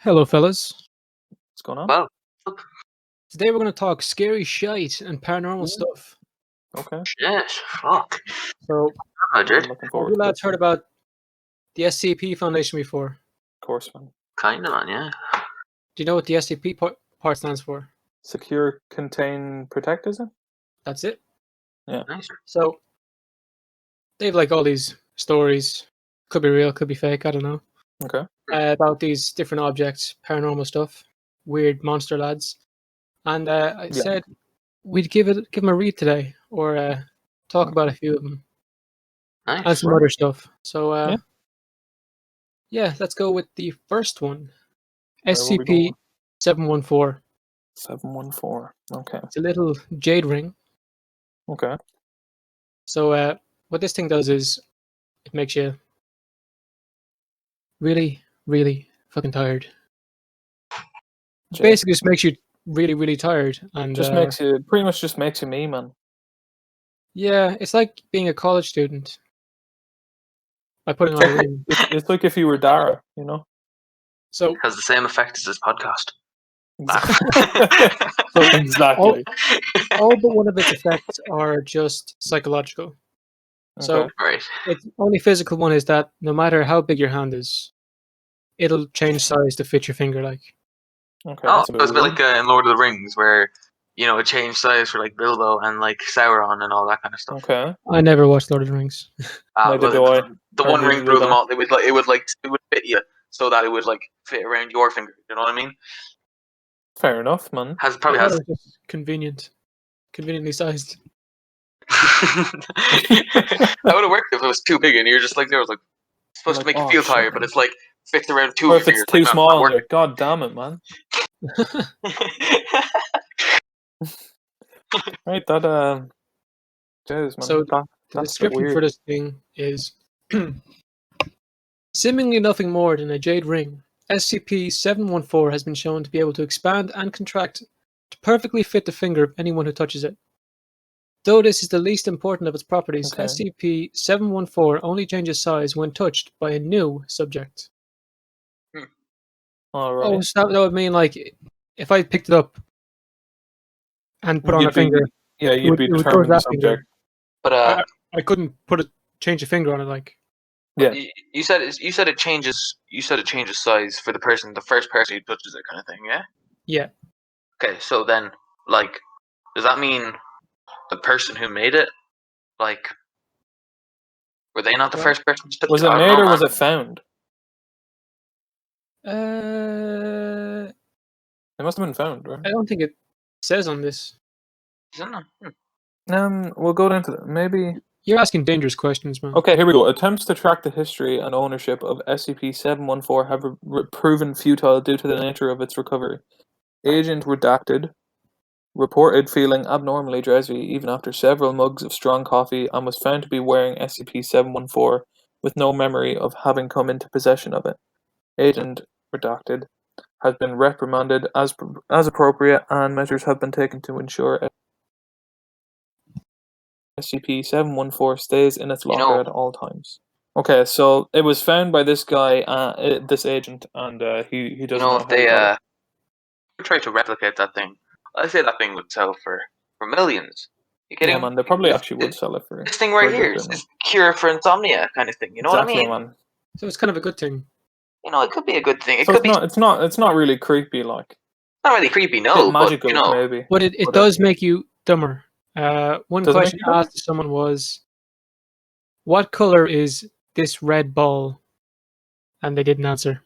Hello, fellas. What's going on? Well, Today we're going to talk scary shite and paranormal stuff. Okay. yes, fuck. So, I I'm did. looking have forward you to lads this. heard about the SCP Foundation before? Of course, man. Kind of, man, yeah. Do you know what the SCP part stands for? Secure, contain, protect, is it? That's it. Nice. So, they've like all these stories. Could be real, could be fake, I don't know. Okay. About these different objects, paranormal stuff, weird monster lads. And I said we'd give them a read today, or talk about a few of them. Nice. And some other stuff. So, Yeah. yeah, let's go with the first one. Where will we go? SCP 714. 714. Okay. It's a little jade ring. Okay. So, what this thing does is it makes you really, really fucking tired. Jade. Basically, just makes you really, really tired. And Pretty much just makes you me, man. yeah, it's like being a college student by putting on a ring. It's like if you were Dara, you know? So, Has the same effect as this podcast. Exactly. all but one of its effects are just psychological. So, Okay. Right. its only physical one is that no matter how big your hand is, it'll change size to fit your finger. Like, Okay. Oh, That's it was a bit weird. like in Lord of the Rings, where it changed size for like Bilbo and like Sauron and all that kind of stuff. Okay. I never watched Lord of the Rings. Neither do I. The Or one ring neither blew did them I. all. It would fit you so that it would like fit around your finger. You know what I mean? Fair enough, man. Probably I thought has. it was just conveniently sized. That would have worked if it was too big and you're just like there was like supposed to Like, make you oh, feel shit, tired, but man. it's like fits around two Or of if your it's fingers. too Like, small, not like, God damn it, man. Right, that jeez, man. So the That's a bit description for weird. this thing is seemingly nothing more than a jade ring. SCP-714 has been shown to be able to expand and contract to perfectly fit the finger of anyone who touches it. Though this is the least important of its properties, Okay. SCP-714 only changes size when touched by a new subject. All Oh, right. so that would mean like if I picked it up and put on a finger, Yeah, you'd be it would go to determined the that finger. subject. But I couldn't change a finger on it like. Yeah. you said it changes. You said it changes size for the first person who touches it, kind of thing. Yeah. Yeah. Okay, so then, like, does that mean the person who made it, like, were they not the first person to touch Was it? it I don't made know, or was man. it found? It must have been found, right? I don't think it says on this. Isn't it? We'll go into that. Maybe. You're asking dangerous questions, man. Okay, here we go. Attempts to track the history and ownership of SCP-714 have proven futile due to the nature of its recovery. Agent Redacted reported feeling abnormally drowsy even after several mugs of strong coffee and was found to be wearing SCP-714 with no memory of having come into possession of it. Agent Redacted has been reprimanded as appropriate, and measures have been taken to ensure SCP-714 stays in its locker at all times. Okay, so it was found by this guy, this agent, and he doesn't know If how they he got it. try to replicate that thing, I say that thing would sell for millions. You kidding? Yeah, man, they probably actually would sell it for this thing right a here good is bit, man. cure for insomnia, kind of thing. You know what I Exactly, mean? man. So it's kind of a good thing. It could be a good thing. It So could be it's not really creepy, like. not really creepy, Bit no, but magical, maybe. But it does make you dumber. One Does it make question you dumber? asked to someone was, "What color is this red ball?" And they didn't answer.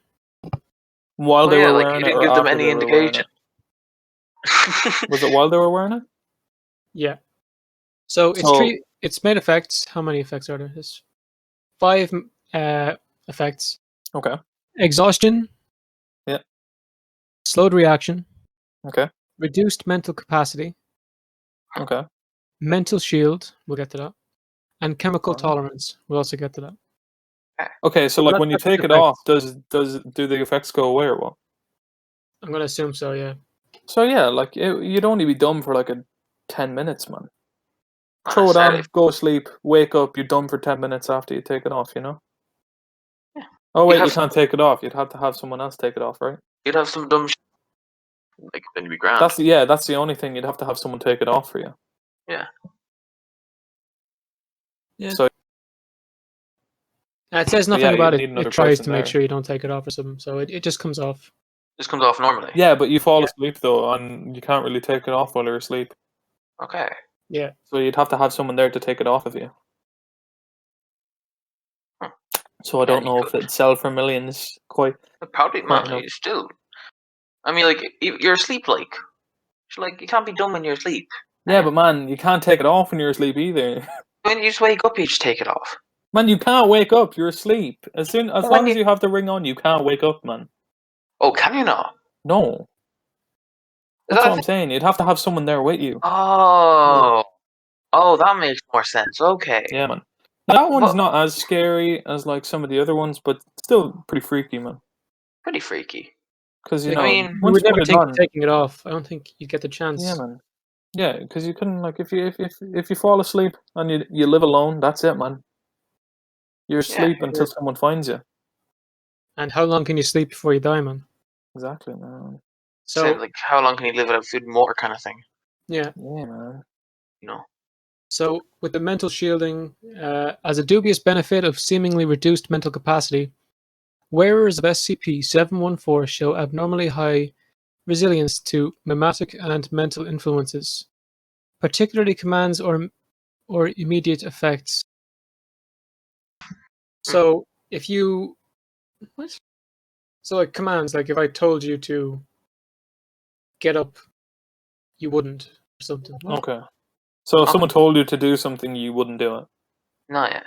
While they were like wearing you it, didn't or give them after any they were wearing indication. it? Was it while they were wearing it? Yeah. So its main effects. How many effects are there? There's 5 effects. Okay. Exhaustion. Yeah. Slowed reaction. Okay. Reduced mental capacity. Okay. Mental shield. We'll get to that. And chemical Alright. tolerance. We'll also get to that. Okay, so like when you That's the take it off, do the effects go away or what? I'm gonna assume so. Yeah. So yeah, like you'd only be dumb for like 10 minutes, man. Not Throw it on, necessarily. go sleep, wake up, you're dumb for 10 minutes after you take it off, you know? Yeah. Oh wait, have you can't take it off. You'd have to have someone else take it off, right? You'd have some dumb shit. Like, then you'd be grand. That's the only thing. You'd have to have someone take it off for you. Yeah. Yeah. So It says So, nothing yeah, about you'd it. need another It tries person to make there. sure you don't take it off or something, so it just comes off. Just comes off normally. yeah, but you fall Yeah. asleep though, and you can't really take it off while you're asleep. Okay. Yeah. So you'd have to have someone there to take it off of you. Hmm. So I Yeah, don't you know if could. it'd sell for millions. Quite. But probably, Quite man. enough. You still. I mean, like, you're asleep, like. You can't be dumb when you're asleep. Yeah, but man, you can't take it off when you're asleep either. When you just wake up, you just take it off. Man, you can't wake up. You're asleep. As When long as you have the ring on, you can't wake up, man. Oh, can you not? No, Is that's that what a I'm thing? saying. You'd have to have someone there with you. Oh. Oh, that makes more sense. Okay. Yeah, man. That one's But not as scary as like some of the other ones, but still pretty freaky, man. pretty freaky. Because Like, I mean, you once would you put never it think on, of taking it off. I don't think you'd get the chance. yeah, man. Yeah, because you couldn't like if you fall asleep and you live alone, that's it, man. You're yeah. asleep until someone finds you. And how long can you sleep before you die, man? Exactly, man. So, So like, how long can you live without food and water, kind of thing? yeah. Yeah, man. You know. So with the mental shielding, as a dubious benefit of seemingly reduced mental capacity, wearers of SCP-714 show abnormally high resilience to mimetic and mental influences, particularly commands or immediate effects. So if you what? So like commands, like if I told you to get up, you wouldn't or something. What? Okay. So if Okay. someone told you to do something, you wouldn't do it. Not yet.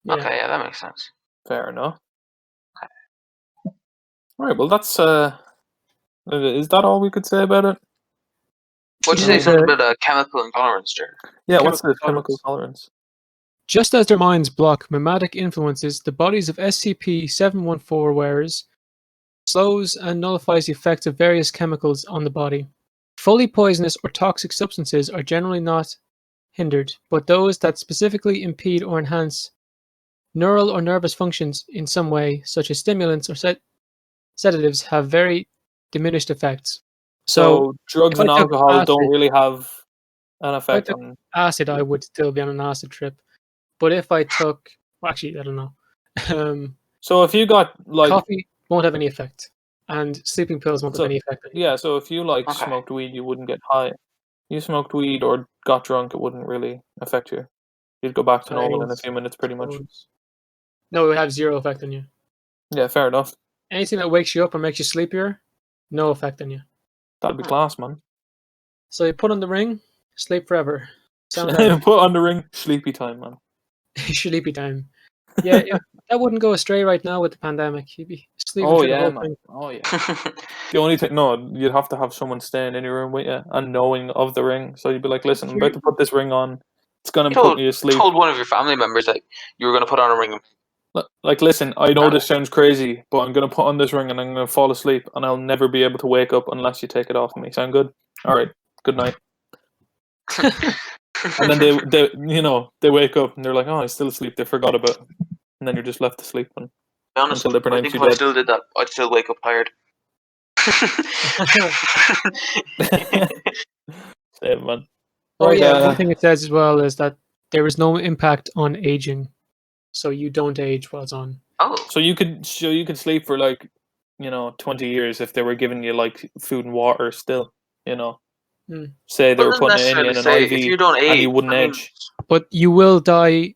Yeah. Okay, yeah, that makes sense. Fair enough. Right. Well, that's is that all we could say about it? What'd you Yeah, say it's something a- about chemical intolerance, Jer? Yeah. What's the Chemical chemical tolerance? Just as their minds block mimetic influences, the bodies of SCP-714 wearers slows and nullifies the effects of various chemicals on the body. Fully poisonous or toxic substances are generally not hindered, but those that specifically impede or enhance neural or nervous functions in some way, such as stimulants or sedatives, have very diminished effects. So, So drugs if I and took alcohol don't acid, really have an if I effect took on. acid, I would still be on an acid trip. But if I took, well, actually, I don't know. So if you got like Coffee won't have any effect, and sleeping pills won't have so any effect on you. yeah, so if you like Okay. smoked weed, you wouldn't get high. You smoked weed or got drunk, it wouldn't really affect you. You'd go back to normal in a few minutes, pretty much. No, it would have zero effect on you. Yeah, fair enough. Anything that wakes you up or makes you sleepier, no effect on you. That'd be class, man. So you put on the ring, sleep forever. Sound right? Put on the ring, sleepy time, man. Sleepy time. Yeah, that wouldn't go astray right now with the pandemic. You'd be sleeping Oh through the yeah, whole man. thing. Oh yeah. The only thing, no, you'd have to have someone staying in your room with you and knowing of the ring. So you'd be like, listen, I'm about to put this ring on. It's gonna put me to sleep. Told one of your family members that you were going to put on a ring. Like, listen, I know this sounds crazy, but I'm gonna put on this ring and I'm gonna fall asleep, and I'll never be able to wake up unless you take it off of me. Sound good? All right. Good night. And then they wake up and they're like, oh, he's still asleep. They forgot about it. And then you're just left to sleep To be honest, until they I pronounce think you if I dead. still did that, I'd still wake up tired. Same, man. Oh Right, yeah, one thing it says as well is that there is no impact on aging, so you don't age while it's on. Oh, So you could sleep for like 20 years if they were giving you like food and water still. Hmm. Say they but were it doesn't putting it in you necessarily in an say IV if you don't age. and you wouldn't I mean, age. But you will die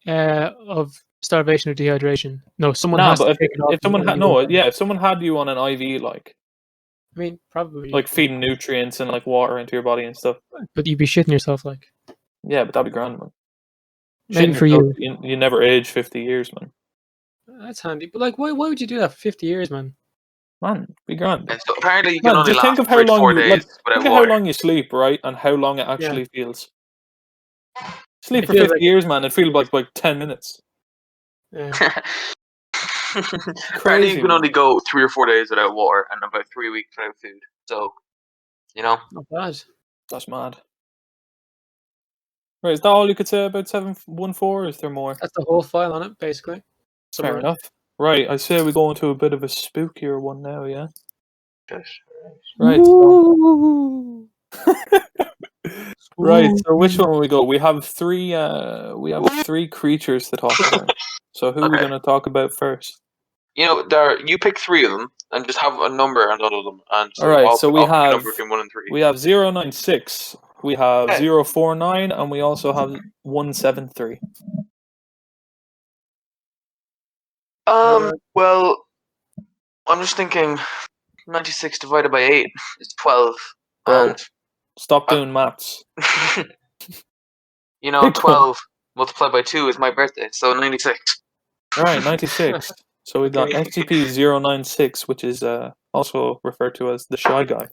of starvation or dehydration. No, someone Nah, has to but take it off. if someone and had you won't die. if someone had you on an IV, like I mean, probably. feeding nutrients and like water into your body and stuff. But you'd be shitting yourself, like. Yeah, but that'd be grand, man. Maybe Shitting for yourself, you. you never age 50 years, man. That's handy. But like, why would you do that for 50 years, man? Man, be grand. and so apparently you can Man, only just think last of how 3 to long 4 you days without think of how water. long you sleep, right, and how long it Yeah. actually feels. Sleep It for feels 50 like years, man. It feels like 10 minutes. Yeah. Apparently Crazy, you can man. only go 3 or 4 days without water and about 3 weeks without food. So, Not bad. That's mad. Right, is that all you could say about 714, or is there more? That's the whole file on it, basically. Fair Summarized. enough. Right, I say we go into a bit of a spookier one now, yeah? Gosh. Right, so... Ooh. Right, so which one will we go? We have three creatures to talk about. So who are we Okay. gonna talk about first? You pick 3 of them and just have a number on all of them. And so Alright, I'll so pick a number between 1 and 3. we have 096, we have Okay. 049, and we also have 173. Well, I'm just thinking 96 divided by 8 is 12. Bro, And stop doing maths. Pick one. 12 multiplied by 2 is my birthday, so 96. Alright, 96. So we got Okay. SCP-096, which is also referred to as the Shy Guy.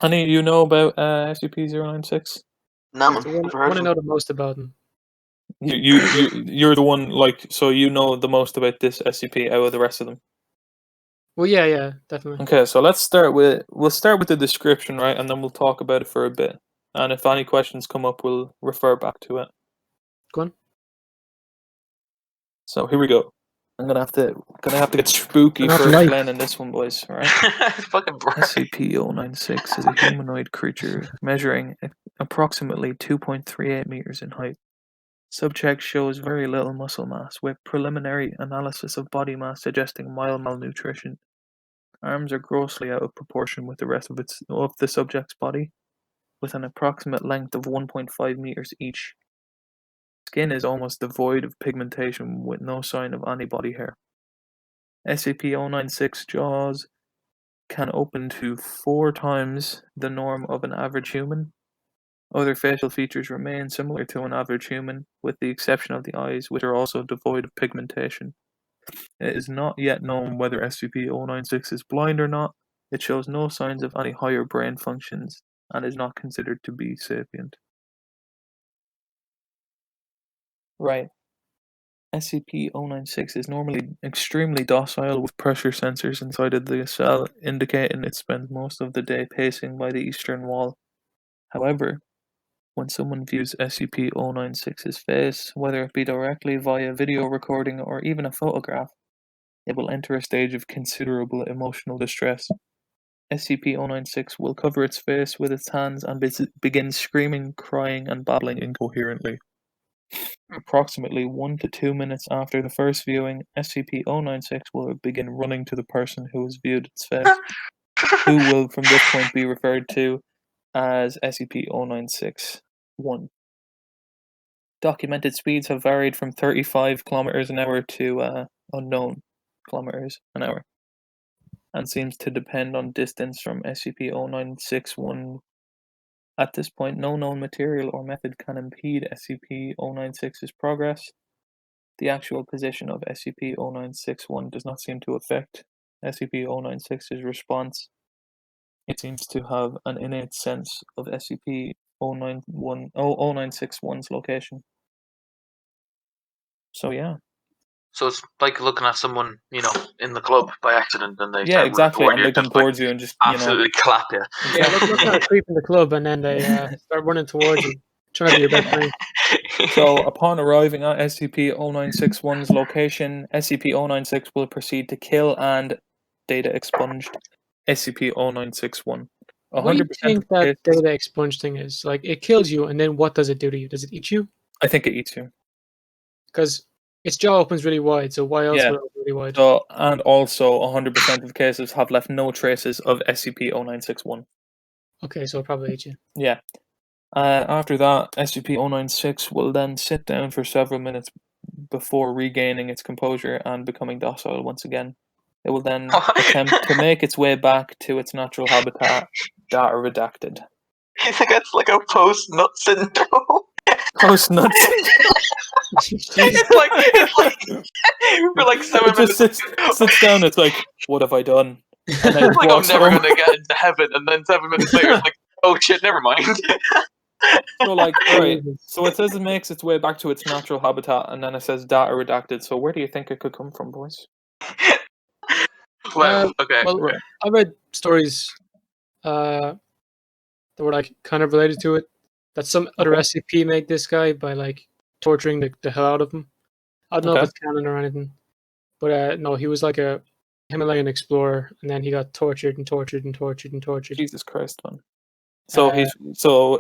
Any of you know about SCP-096? No, So never one heard I of know him. the most about him. You're the one, like, so you know the most about this SCP out of the rest of them. Well, yeah, definitely. Okay, so we'll start with the description, right, and then we'll talk about it for a bit. And if any questions come up, we'll refer back to it. Go on. So here we go. I'm gonna have to get spooky Not for light. explaining this one, boys. All right. It's fucking bright. SCP-096 is a humanoid creature measuring approximately 2.38 meters in height. Subject shows very little muscle mass, with preliminary analysis of body mass suggesting mild malnutrition. Arms are grossly out of proportion with the rest of the subject's body, with an approximate length of 1.5 meters each. Skin is almost devoid of pigmentation with no sign of any body hair. SCP-096 jaws can open to 4 times the norm of an average human. Other facial features remain similar to an average human, with the exception of the eyes, which are also devoid of pigmentation. It is not yet known whether SCP-096 is blind or not. It shows no signs of any higher brain functions and is not considered to be sapient. Right. SCP-096 is normally extremely docile with pressure sensors inside of the cell indicating it spends most of the day pacing by the eastern wall. However, when someone views SCP-096's face, whether it be directly via video recording or even a photograph, it will enter a stage of considerable emotional distress. SCP-096 will cover its face with its hands and begin screaming, crying, and babbling incoherently. Approximately 1 to 2 minutes after the first viewing, SCP-096 will begin running to the person who has viewed its face, who will from this point be referred to as SCP-096-1. Documented speeds have varied from 35 kilometers an hour to unknown kilometers an hour, and seems to depend on distance from SCP-096-1. At this point, no known material or method can impede SCP-096's progress. The actual position of SCP-096-1 does not seem to affect SCP-096's response. It seems to have an innate sense of SCP-096-1's location. So yeah. So it's like looking at someone, in the club by accident, and they Yeah, start exactly. running And they come just like towards you and just, absolutely clap you. Yeah, look at a creep in the club, and then they start running towards you, trying to be your best friend. So, upon arriving at SCP-096-1's location, SCP-096 will proceed to kill and data expunged SCP-096-1. What do you 100% think of that cases, data expunge thing is? Like, it kills you, and then what does it do to you? Does it eat you? I think it eats you. Because its jaw opens really wide, so why else Yeah. would it open really wide? So, and also 100% of cases have left no traces of SCP-096-1. Okay, so it probably eats you. Yeah. After that, SCP-096 will then sit down for several minutes before regaining its composure and becoming docile once again. It will then attempt to make its way back to its natural habitat, data redacted. I think it's like a post-nut syndrome. Post-nut. It's like for like 7 It just minutes. sits down. It's like, what have I done? And then it Like I'm walks never home. gonna get into heaven, and then 7 minutes later, it's like, oh shit, never mind. So like, right. So it says it makes its way back to its natural habitat, and then it says data redacted. So where do you think it could come from, boys? Wow. Okay. Well, Right. I read stories that were like kind of related to it. That some other Okay. SCP made this guy by like torturing the hell out of him. I don't know if Okay. it's canon or anything. But no, he was like a Himalayan explorer, and then he got tortured and tortured and tortured and tortured. Jesus Christ, man. So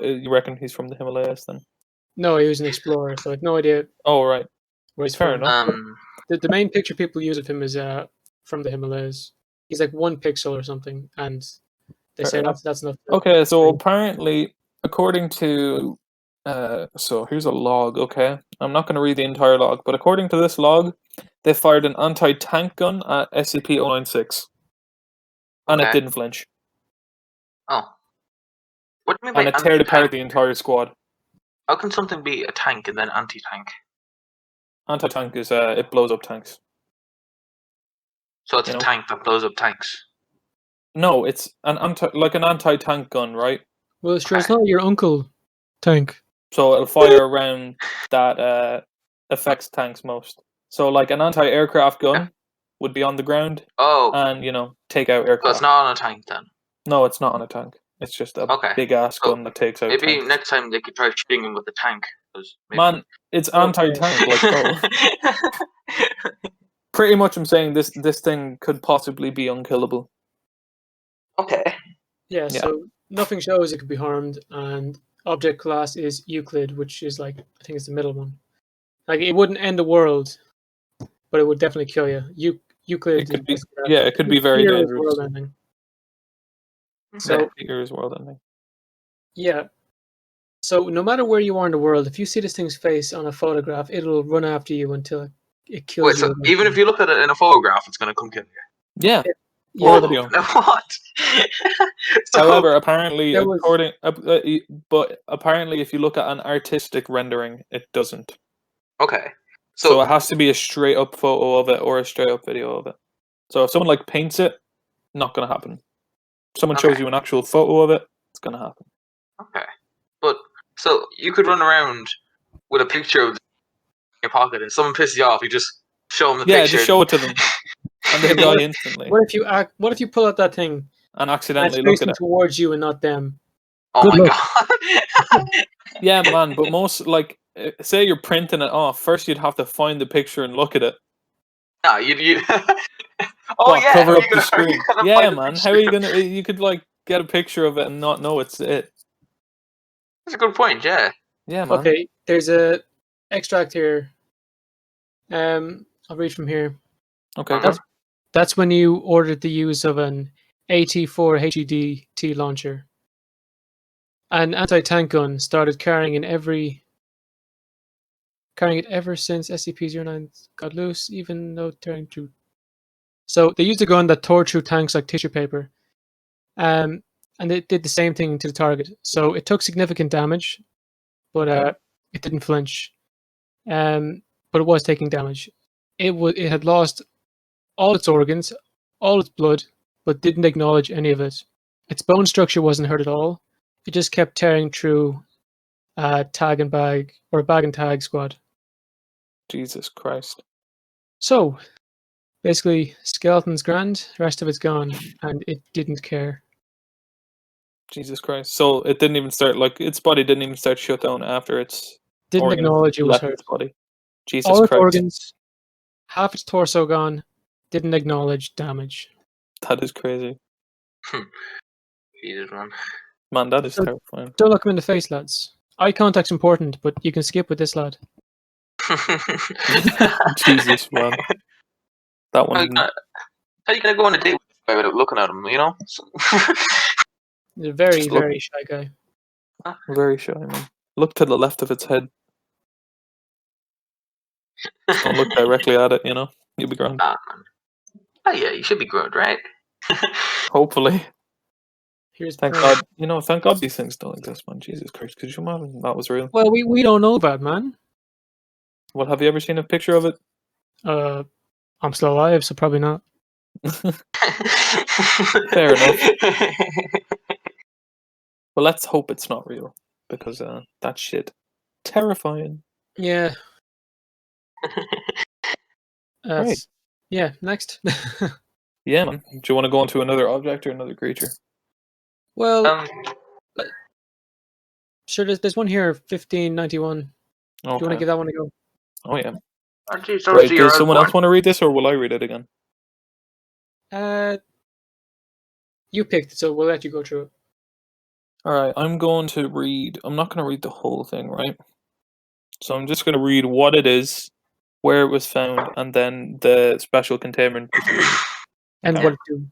you reckon he's from the Himalayas then? No, he was an explorer, so I have no idea Oh right, where he's fair from. enough. The main picture people use of him is from the Himalayas. He's like 1 pixel or something, and they Fair say enough. that's enough. Okay, so apparently, according to so here's a log. Okay, I'm not going to read the entire log, but according to this log, they fired an anti-tank gun at SCP-096, and it Okay. didn't flinch, Oh. What do you mean and by it teared apart anti-tank? the entire squad. How can something be a tank and then anti-tank? Anti-tank is it blows up tanks. So it's You a know? tank that blows up tanks. No, it's an anti-tank gun, right? Well, sure, it's Okay. not your uncle tank. So it'll fire around that affects tanks most. So like an anti-aircraft gun would be on the ground Oh, and take out so aircraft. it's not on a tank then. No, it's not on a tank. It's just a Okay. big ass So gun that takes out maybe tanks. next time they could try shooting him with a tank. 'Cause maybe... Man, it's anti-tank, like bro. Pretty much, I'm saying this thing could possibly be unkillable. Okay. Yeah, so nothing shows it could be harmed, and object class is Euclid, which is like, I think it's the middle one. Like, it wouldn't end the world, but it would definitely kill you. Euclid It could is be, basically that. it could be very Here is dangerous. world ending. So So Here is world ending. yeah, so no matter where you are in the world, if you see this thing's face on a photograph, it'll run after you until it kills wait, you. so even if you look at it in a photograph, it's gonna come kill you. Yeah. Yeah, Or Oh, video. what? So, However, apparently, there was- but apparently, if you look at an artistic rendering, it doesn't. okay. So it has to be a straight up photo of it or a straight up video of it. So if someone like paints it, not gonna happen. If someone shows Okay. you an actual photo of it, it's gonna happen. Okay. But so you could run around with a picture of in your pocket, and someone pisses you off, you just show them the Yeah, picture. just show it to them, and they die instantly. What if you pull out that thing And and it's accidentally look at facing it. towards you and not them? Oh Good my luck. god. Yeah, man. But most say you're printing it off. First, you'd have to find the picture and look at it. No, you. Oh What, yeah. cover how up you the gonna- how you screen. gonna Yeah, find the man. How are you picture? gonna? You could get a picture of it and not know it's it. That's a good point. Yeah. Yeah, man. Okay, there's a extract here. I'll read from here. Okay. Uh-huh. That's when you ordered the use of an AT4 HEDT launcher. An anti-tank gun started carrying it ever since SCP-09 got loose, even though tearing through. So they used a gun that tore through tanks like tissue paper. And it did the same thing to the target. So it took significant damage, but it didn't flinch. But it was taking damage. It had lost all its organs, all its blood, but didn't acknowledge any of it. Its bone structure wasn't hurt at all. It just kept tearing through bag and tag squad. Jesus Christ. So basically, skeleton's grand, rest of it's gone, and it didn't care. Jesus Christ. So it didn't even start. Its body didn't even start shut down after its. Didn't organs acknowledge it was left hurt. its body. Jesus All its Christ. organs, half its torso gone. Didn't acknowledge damage. That is crazy. Jesus, man. Man, that is So- terrifying. Don't look him in the face, lads. Eye contact's important, but you can skip with this lad. Jesus, man. That one. How you gonna go on a date with this guy without looking at him? You know. He's a very, Just look. very shy guy. Very shy, man. Look to the left of its head. Just don't look directly at it, You'll be grand. Ah, man. Oh yeah, you should be good, right? Hopefully. Here's Thank God. Thank God these things don't exist, man. Jesus Christ. Could you imagine that was real? Well, we don't know that, man. Well, have you ever seen a picture of it? I'm still alive, so probably not. Fair enough. Well, let's hope it's not real. Because that shit. Terrifying. Yeah. Right. Yeah, next. Yeah, man. Do you want to go on to another object or another creature? Well, sure, there's one here, 1591. Do you want Okay. to give that one a go? Oh, yeah. Oh, geez, Right, does someone else want to read this, or will I read it again? You picked it, so we'll let you go through it. Alright, I'm going to read... I'm not going to read the whole thing, right? So I'm just going to read what it is, where it was found, and then the special containment procedure. And Okay. what it do.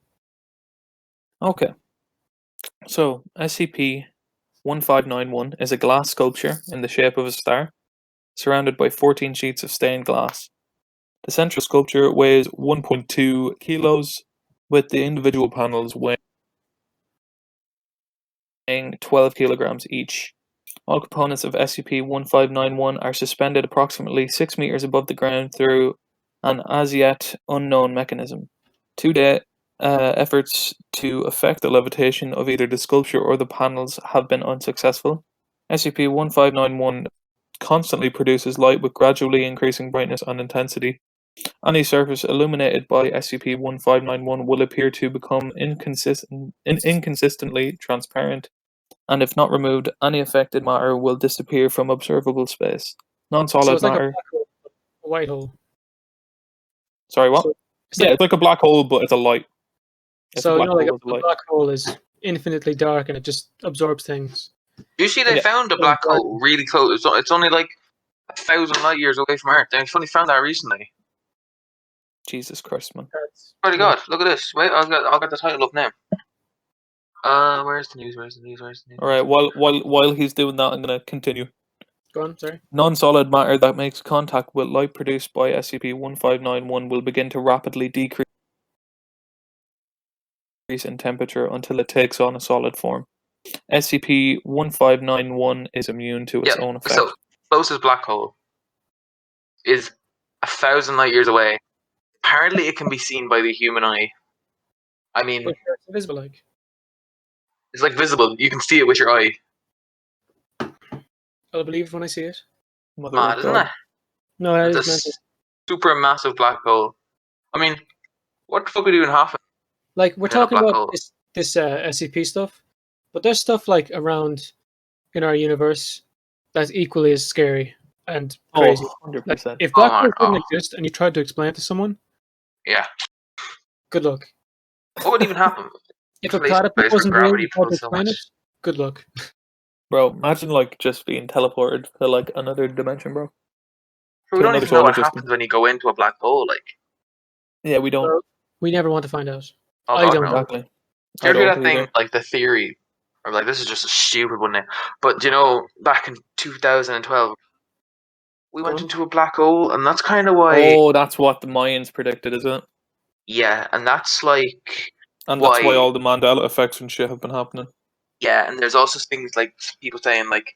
Okay. So, SCP-1591 is a glass sculpture in the shape of a star, surrounded by 14 sheets of stained glass. The central sculpture weighs 1.2 kilos, with the individual panels weighing 12 kilograms each. All components of SCP-1591 are suspended approximately 6 meters above the ground through an as-yet unknown mechanism. To date, efforts to affect the levitation of either the sculpture or the panels have been unsuccessful. SCP-1591 constantly produces light with gradually increasing brightness and intensity. Any surface illuminated by SCP-1591 will appear to become inconsistently transparent, and if not removed, any affected matter will disappear from observable space. So Non-solid it's like a matter... black hole, a white hole. Sorry, what? So it's Yeah, like, it's like a black hole, but it's a light. It's so a you black know, like hole with a a light. black hole is infinitely dark and it just absorbs things. Usually they Yeah. found a black hole really close. It's only like 1,000 light years away from Earth. They only found that recently. Jesus Christ, man. Swear to God, look at this. Wait, I'll get the title up now. Where's the news? Alright, while he's doing that, I'm gonna continue. Go on, sorry. Non-solid matter that makes contact with light produced by SCP-1591 will begin to rapidly decrease in temperature until it takes on a solid form. SCP-1591 is immune to its own effect. So closest black hole is 1,000 light years away. Apparently, it can be seen by the human eye. I mean, But it's invisible, like. it's like visible. You can see it with your eye. I'll believe it when I see it. Mother Mad, of isn't God. it? No, that It's is a mental. super massive black hole. I mean, what the fuck would even happen? Like, we're And then a talking black about hole. this SCP stuff, but there's stuff like around in our universe that's equally as scary and crazy. Oh, 100%. Like, if Oh, black man, holes didn't oh. exist and you tried to explain it to someone, Yeah. good luck. What would even happen? If a Place platypus where wasn't real and gravity you tried to pulls so explain it, much. good luck. Bro, imagine like just being teleported to like another dimension, bro. We To don't another even know what solar system. happens when you go into a black hole. Like, Yeah, we don't. Well, we never want to find out. oh I God, don't no. know. Exactly. Do you ever hear I that don't thing, either. like the theory, or like this is just a stupid one now? But do you know, back in 2012, we Go went on. into a black hole, and that's kind of why. Oh, that's what the Mayans predicted, is it? Yeah, and that's like And why. that's why all the Mandela effects and shit have been happening. Yeah, and there's also things like people saying like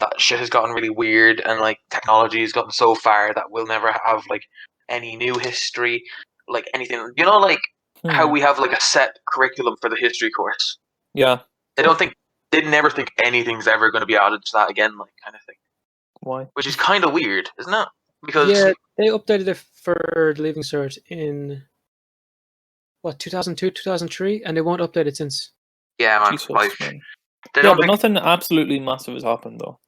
that shit has gotten really weird, and like technology has gotten so far that we'll never have like any new history, like anything. You know, like how we have like a set curriculum for the history course. Yeah. They never think anything's ever going to be added to that again, like kind of thing. Why? Which is kind of weird, isn't it? Because Yeah, they updated it for the Leaving Cert in what 2002, 2003, and they won't update it since. yeah, man, Jesus, like man. they Yeah, don't but think nothing absolutely massive has happened though.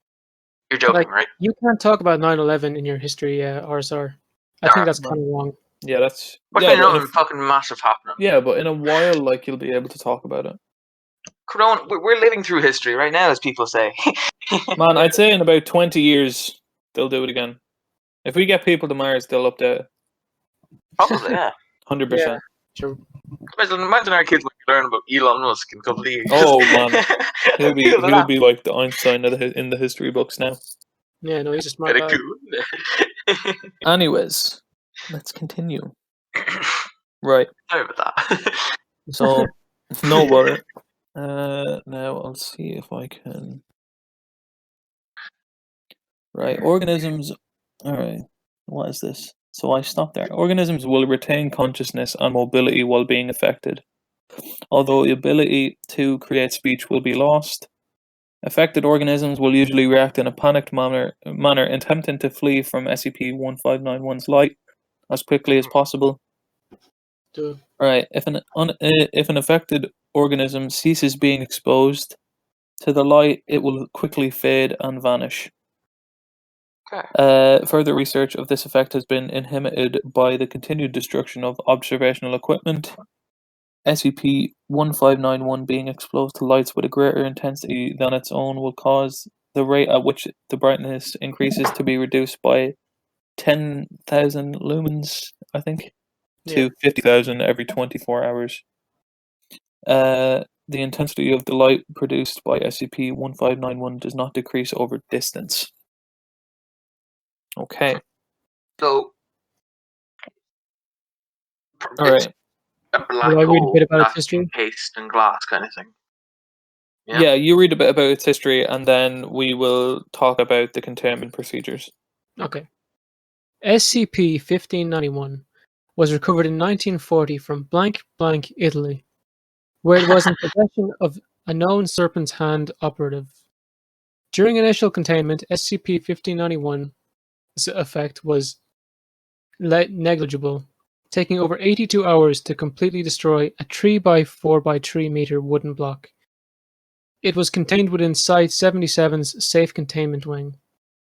you're joking, Like, right? you can't talk about 9/11 in your history RSR. I think that's kind of wrong. Yeah, that's What's yeah, been but in nothing fucking massive happening? yeah, but in a while, like you'll be able to talk about it. Corona, we're living through history right now, as people say. Man, I'd say in about 20 years they'll do it again. If we get people to Mars, they'll update it. Probably, yeah. 100%. True. Imagine our kids when we learn about Elon Musk in a couple of years. Oh man, he'll Cool, be like the Einstein in the history books now. Yeah, no, he's a smart very guy. cool. Anyways, let's continue. Right. Sorry about that. So, no bother. Now I'll see if I can. Right, organisms. Alright, what is this? So I stopped there. Organisms will retain consciousness and mobility while being affected, although the ability to create speech will be lost. Affected organisms will usually react in a panicked manner attempting to flee from SCP-1591's light as quickly as possible. Dude. Right, if an affected organism ceases being exposed to the light, it will quickly fade and vanish. Okay. Further research of this effect has been inhibited by the continued destruction of observational equipment. SCP-1591 being exposed to lights with a greater intensity than its own will cause the rate at which the brightness increases to be reduced by 10,000 lumens, I think, to 50,000 every 24 hours. The intensity of the light produced by SCP-1591 does not decrease over distance. Okay. So, All it's right. a Will black I read a hole bit about its that's history? encased in glass kind of thing. Yeah, you read a bit about its history, and then we will talk about the containment procedures. Okay. SCP-1591 was recovered in 1940 from blank blank Italy, where it was in possession of a known Serpent's Hand operative. During initial containment, SCP-1591's effect was negligible, taking over 82 hours to completely destroy a 3 by 4 by 3 meter wooden block. It was contained within Site-77's safe containment wing.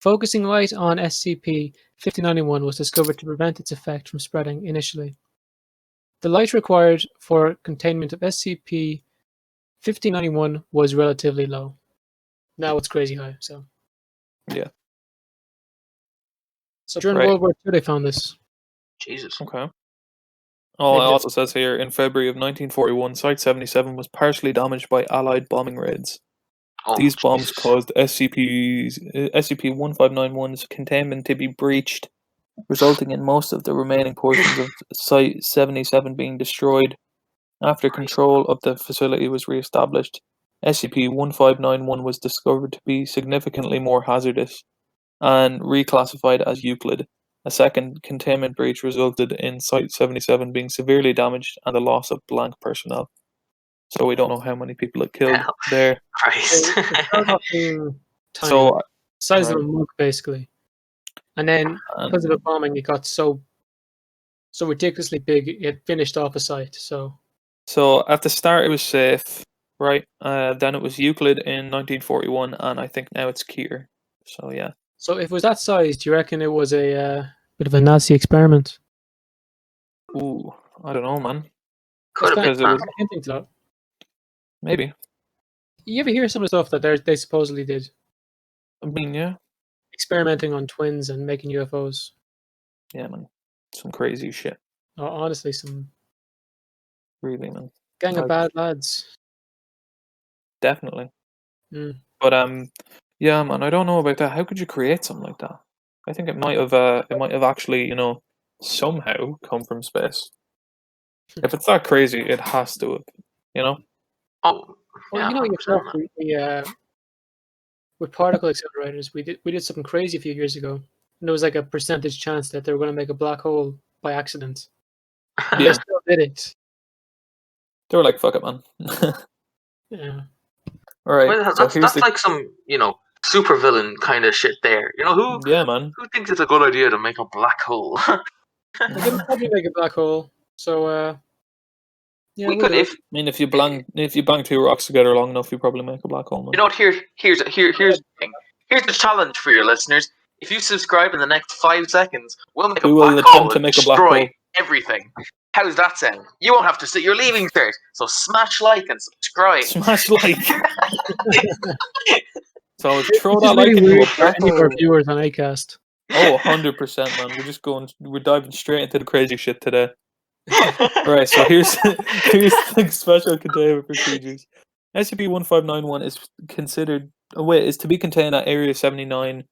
Focusing light on SCP-1591 was discovered to prevent its effect from spreading initially. The light required for containment of SCP-1591 was relatively low. Now it's crazy high. So Yeah. during Right. World War II, they found this. Jesus. Okay. Oh, Maybe it the- also says here, in February of 1941, Site-77 was partially damaged by Allied bombing raids. Oh, These bombs Jesus. caused SCP-1591's containment to be breached, resulting in most of the remaining portions of Site-77 being destroyed. After control of the facility was re-established, SCP-1591 was discovered to be significantly more hazardous and reclassified as Euclid. A second containment breach resulted in Site-77 being severely damaged and the loss of blank personnel. So we don't know how many people it killed Hell. there. Christ. It started off being tiny, So, size of a right. monk basically, and then because of the bombing, it got so ridiculously big, it finished off a site. So at the start it was safe, right? Then it was Euclid in 1941, and I think now it's Keter. So yeah. So if it was that size, do you reckon it was a bit of a Nazi experiment? Ooh, I don't know, man. Could have been, Because it man. was Hinting to that. maybe. You ever hear some of the stuff that they supposedly did, I mean, yeah, experimenting on twins and making UFOs? yeah, man. Some crazy shit, Honestly, some really, man. gang of Like, bad lads. definitely. Mm. But yeah, man. I don't know about that. How could you create something like that? I think it might have actually, somehow come from space. If it's that crazy, it has to have, you know. Oh, Well, yeah, you know 100%, yourself, man. with particle accelerators, we did something crazy a few years ago, and there was like a percentage chance that they were going to make a black hole by accident. And they Yeah, still did it. they were like, "Fuck it, man." Yeah. All right. Well, So that's here's the like some, supervillain kind of shit there. yeah, man. Who thinks it's a good idea to make a black hole? Like it'll probably make a black hole. So yeah, We we'll could, do it. if I mean, if you bang two rocks together long enough, you probably make a black hole, man. you know what. Here's the thing. Here's the challenge for your listeners. If you subscribe in the next 5 seconds, we'll make a We black will hole attempt to and make a black destroy hole. everything. How does that sound? You won't have to sit. You're leaving cert, so smash like and subscribe. Smash like. So throw Which that is like really into a weird for black any of our hole. viewers on Acast. Oh, 100%, man. We're diving straight into the crazy shit today. Alright, so here's the special containment procedures. SCP-1591 is to be contained at Area 79.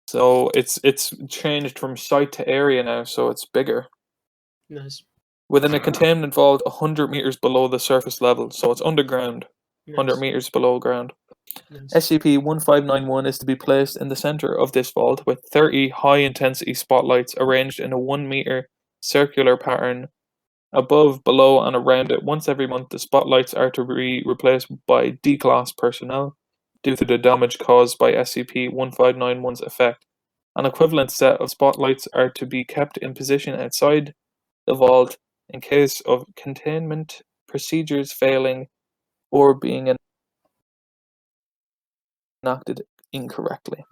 So it's changed from site to area now, so it's bigger. Nice. Within a containment vault 100 meters below the surface level, so it's underground, 100 Nice. meters below ground. Nice. SCP-1591 is to be placed in the center of this vault with 30 high-intensity spotlights arranged in a 1-meter circular pattern above, below, and around it. Once every month, the spotlights are to be replaced by D-Class personnel due to the damage caused by SCP-1591's effect. An equivalent set of spotlights are to be kept in position outside the vault in case of containment procedures failing or being enacted incorrectly.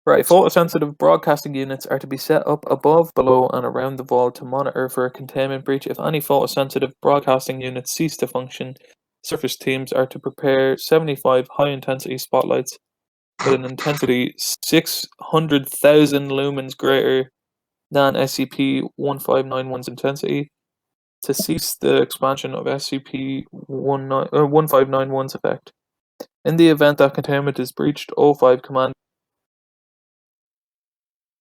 Right, photosensitive broadcasting units are to be set up above, below, and around the vault to monitor for a containment breach. If any photosensitive broadcasting units cease to function, surface teams are to prepare 75 high-intensity spotlights with an intensity 600,000 lumens greater than SCP-1591's intensity to cease the expansion of SCP-1591's effect. In the event that containment is breached, O5 Command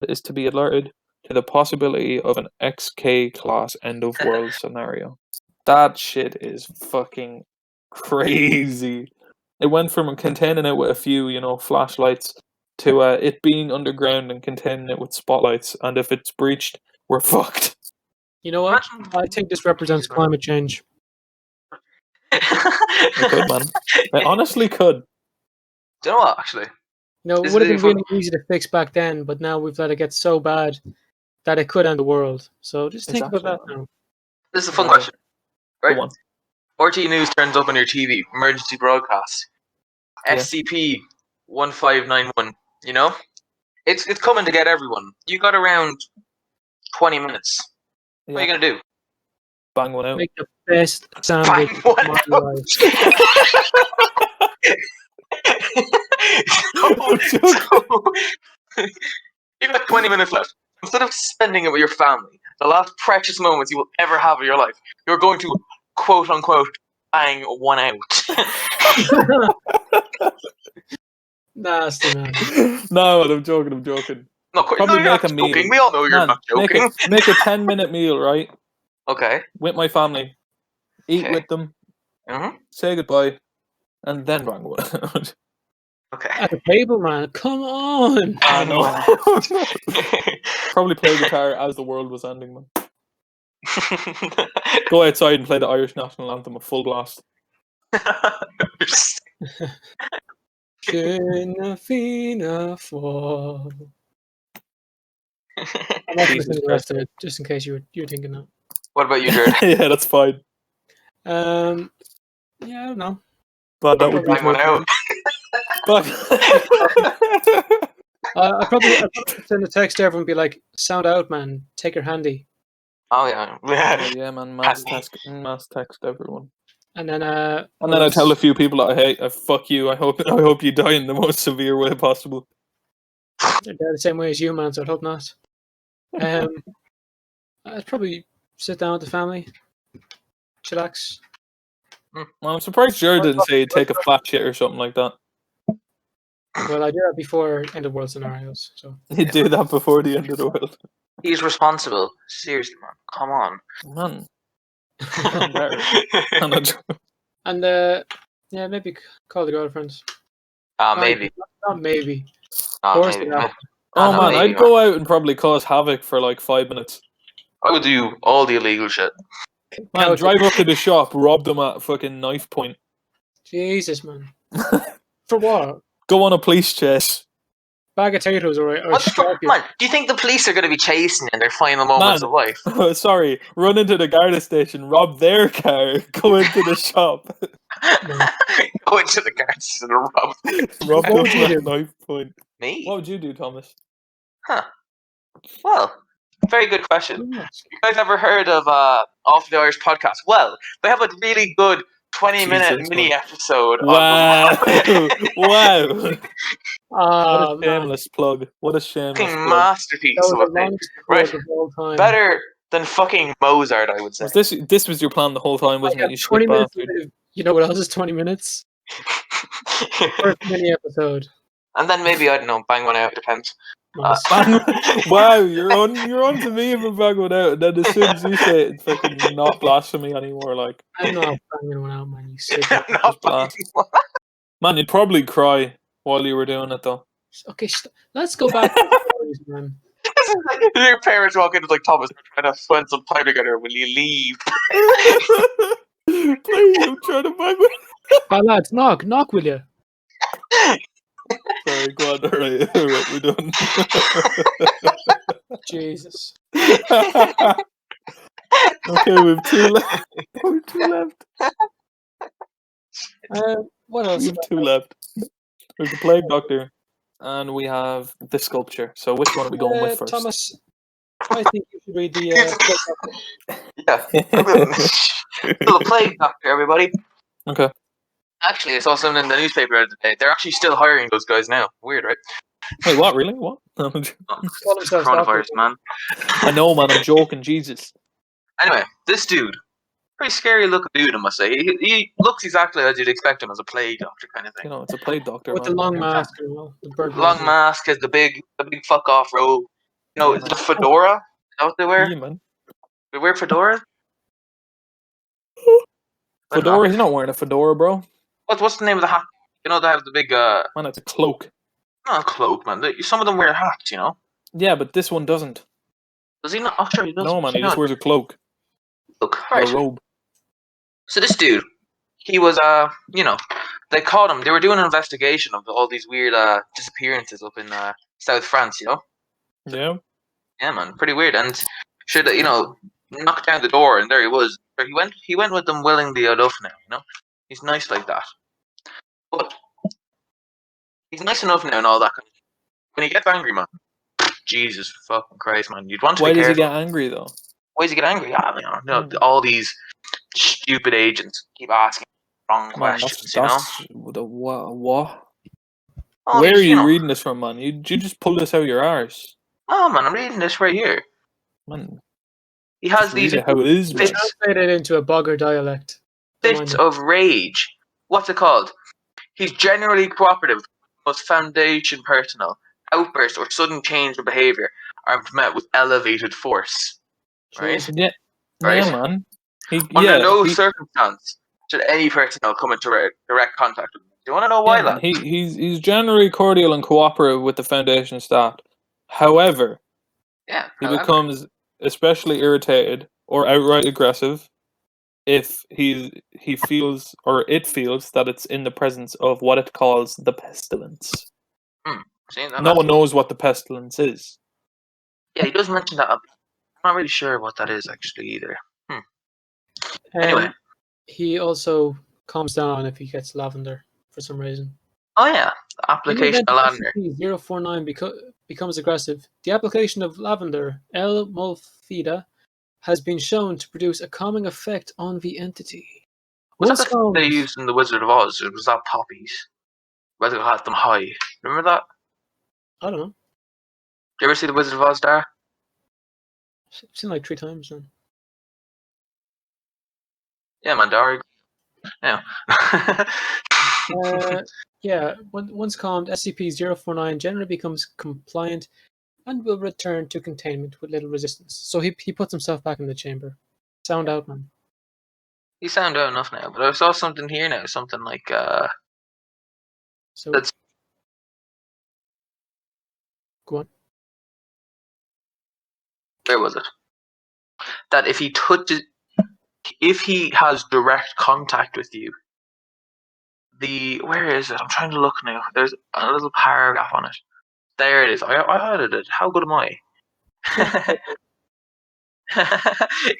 is to be alerted to the possibility of an XK-class end-of-world scenario. That shit is fucking crazy. It went from containing it with a few, flashlights to it being underground and containing it with spotlights. And if it's breached, we're fucked. You know what? I think this represents climate change. It could, man. It honestly could. Do you know what, actually? No, it This would have is been really really easy to fix back then, but now we've let it get so bad that it could end the world. So just think about that Exactly, now. This is a fun Yeah. question. Right? Go on. RT News turns up on your TV, emergency broadcast. Yeah. SCP-1591, you know? It's coming to get everyone. You got around 20 minutes. What are you Yeah. going to do? Bang one out. Make the best Bang sandwich of one my out. life. You've got 20 minutes left. Instead of spending it with your family, the last precious moments you will ever have of your life, you're going to, quote unquote, bang one out. Nasty, man. No, I'm joking. No, Probably you're not make a meal. joking. We all know you're Man, not joking. Make a 10-minute meal, right? Okay. With my family. Eat Okay. with them. Mm-hmm. Say goodbye. And then bang one out. Okay. At the table, man. Come on. I Bang one know. out. Probably play guitar as the world was ending, man. Go outside and play the Irish national anthem at full blast. Fina, fina, fall. I'm not going to Jesus sing the Christ. rest of it, just in case you're thinking that. What about you, Jared? Yeah, that's fine. Yeah, I don't know. But that would be Bang one out. But I'd probably send a text to everyone and be like, sound out, man. Take your handy. Oh yeah. yeah, man, mass text everyone. And then And then I tell a few people that I hate, fuck you. I hope you die in the most severe way possible. they're the same way as you, man, so I'd hope not. I'd probably sit down with the family, chillax. Well, I'm surprised Jared didn't say take a fat shit or something like that. Well, I do that before end of world scenarios. So He'd do that before the end of the world. He's responsible. Seriously, man. Come on. Man. I'm better. I'm not and yeah, maybe call the girlfriends. Maybe. Not maybe. Maybe. it out. Oh no, man, maybe, I'd go out and probably cause havoc for like 5 minutes. I would do all the illegal shit. Man, Couch- drive up to the shop, rob them at fucking knife point. Jesus, man. For what? Go on a police chase. Bag of potatoes, or What the fuck, man? Do you think the police are going to be chasing you in their final moments of life? Sorry, run into the Garda station, rob their car, go into the shop. Go into the guards and rob. Rob What would them you at do? knife point. Me? What would you do, Thomas? Huh. Well, very good question. Yes. You guys ever heard of Off the Irish podcast? Well, they have a really good 20-minute Jesus, mini man. episode Wow. on Wow. What a Man. shameless plug. What a shameless fucking plug. masterpiece That of was a the thing. longest Right. plug of all time. Better than fucking Mozart, I would say. Was this was your plan the whole time, wasn't I it? have You 20 shit minutes. bastard. You know what else is 20 minutes? First mini episode. And then maybe, I don't know, bang one out, depends. Nice. Wow, you're on to me if I bang one out, and then as soon as you say it, it's fucking not blasphemy anymore. Like, I'm not banging one out, man. You sick. I'm not blast. banging one. man, you'd probably cry while you were doing it, though. Okay, let's go back to the stories, man. This is like, your parents walk in, it's like, Thomas, we're trying to spend some time together. Will you leave? Please, I'm trying to bang one. Hi, lads, knock, will you? Sorry, go on. All right, we're done. Jesus. Okay, we've two left. We've two left. What else? We've two left. There's the plague doctor. and we have the sculpture. So which one are we going with first? Thomas, I think you should read the. Yeah. So the plague doctor, everybody. Okay. Actually, I saw something in the newspaper the other day. They're actually still hiring those guys now. Weird, right? Wait, what? Really? What? Oh, Call it's themselves coronavirus, doctors. man. I know, man. I'm joking. Jesus. Anyway, this dude, pretty scary looking dude, I must say. He looks exactly as you'd expect him as a plague doctor kind of thing. You know, it's a plague doctor, With man. the long mask and the bird Long mask. mask, has the big fuck off robe. You know, Yeah, the man. fedora. Is that what they wear? Yeah, man. They wear fedoras. I don't know. Fedora? He's not wearing a fedora, bro. What's the name of the hat? You know, they have the big Man, it's a cloak. not cloak, man. Some of them wear hats. You know. Yeah, but this one doesn't. Does he not? Oh, sure he does. No, man. He just wears a cloak Look, or right. a robe. So this dude, he was you know, they caught him. They were doing an investigation of all these weird disappearances up in South France. You know. Yeah. Yeah, man, pretty weird. And should you know, knocked down the door, and there he was. He went with them willingly enough. Now, you know, he's nice like that. But he's nice enough now and all that. When he gets angry, man, Jesus fucking Christ, man, you'd want to Why be does he careful. get angry though? Why does he get angry? All these stupid agents keep asking wrong Man, questions. that's the what? All Where are these, you reading this from, man? You just pull this out your arse, Oh man, I'm reading this right here. man. He has Just read these it how it is, man. Translated into a bogger dialect. fits of rage. What's it called? He's generally cooperative, most Foundation personnel. Outbursts or sudden change of behaviour are met with elevated force. Right? Yeah, Right? yeah, man. Under no circumstance should any personnel come into direct contact with him. Do you want to know why, yeah, man. lad? He's generally cordial and cooperative with the Foundation staff. However, Yeah. he becomes especially irritated or outright aggressive if he feels or it feels that it's in the presence of what it calls the pestilence. See, No one knows what the pestilence is. Yeah, he does mention that. I'm not really sure what that is actually either. Anyway. He also calms down if he gets lavender for some reason. Oh yeah, the application of lavender. SCP-049 becomes aggressive. The application of lavender, L-molfida, has been shown to produce a calming effect on the entity. Was that the thing they used in The Wizard of Oz? Or was that poppies? Where they had them high. Remember that? I don't know. Did you ever see The Wizard of Oz, Dar? I've seen like 3 times now. Yeah, man, Dar. Yeah. Yeah, once calmed, SCP-049 generally becomes compliant and will return to containment with little resistance. So he puts himself back in the chamber. Sound out, man. You sound out enough now, but I saw something here now. Something like So that's go on. where was it? That if he has direct contact with you, where is it? I'm trying to look now. There's a little paragraph on it. There it is. I highlighted it. How good am I?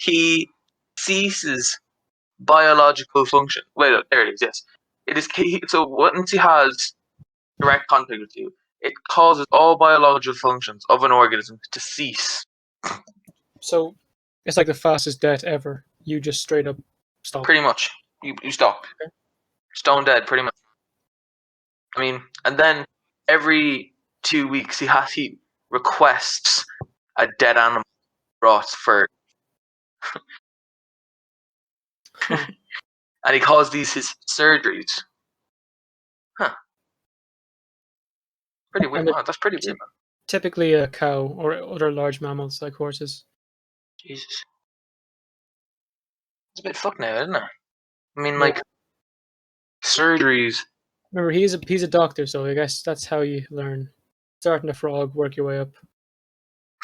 He ceases biological function. Wait, there it is. Yes, it is. So once he has direct contact with you, it causes all biological functions of an organism to cease. So it's like the fastest death ever. You just straight up stop. Pretty much, you stop. Okay. Stone dead. Pretty much. I mean, and then every 2 weeks he requests a dead animal brought for. And he calls these his surgeries. Huh. Pretty weird. And Wow, that's pretty weird, man. Typically a cow or other large mammals like horses. Jesus. It's a bit fucked now, isn't it? I mean, Yeah. like, surgeries. Remember, he's a doctor, so I guess that's how you learn. Starting a frog, work your way up.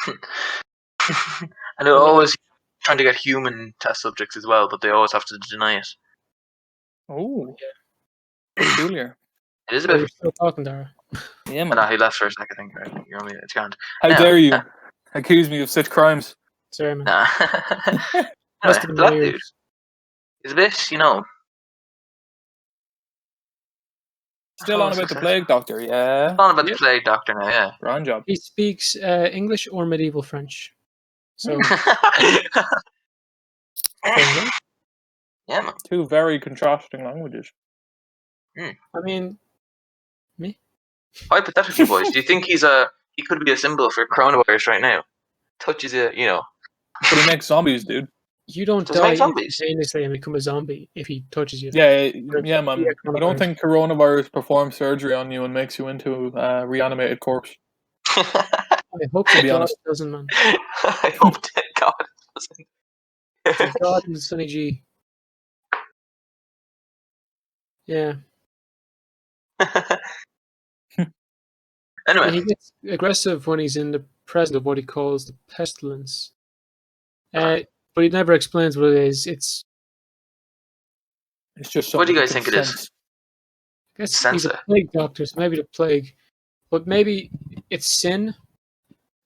And they're always trying to get human test subjects as well, but they always have to deny it. Oh, peculiar. It is a Oh, bit. you're still talking, Dara. Yeah, No, man. he left for a second. I think right? You're only it's gone. How dare you accuse me of such crimes? Sorry, man. Nah. Must Anyway, have been that my dude ears. is a bit, Still on about the plague doctor, yeah. On about Yep. the plague doctor now, yeah. Grand job. He speaks English or medieval French. So, Fair enough. yeah, man. Two very contrasting languages. I mean, me? Hypothetically, boys, do you think he could be a symbol for coronavirus right now? Touches it, you know. But he makes zombies, dude. You don't Does he die make zombies? instantaneously and become a zombie if he touches you. Yeah, There's yeah, be man. a I don't coronavirus. think coronavirus performs surgery on you and makes you into a reanimated corpse. I hope To to be God honest. it doesn't, man. I hope to God it To doesn't. God and Sonny G. Yeah. Anyway, He gets aggressive when he's in the presence of what he calls the pestilence. But he never explains what it is. It's It's just What do something you he guys can think it is? sense. I guess Sense he's a it. plague doctor, so maybe the plague. But maybe it's sin.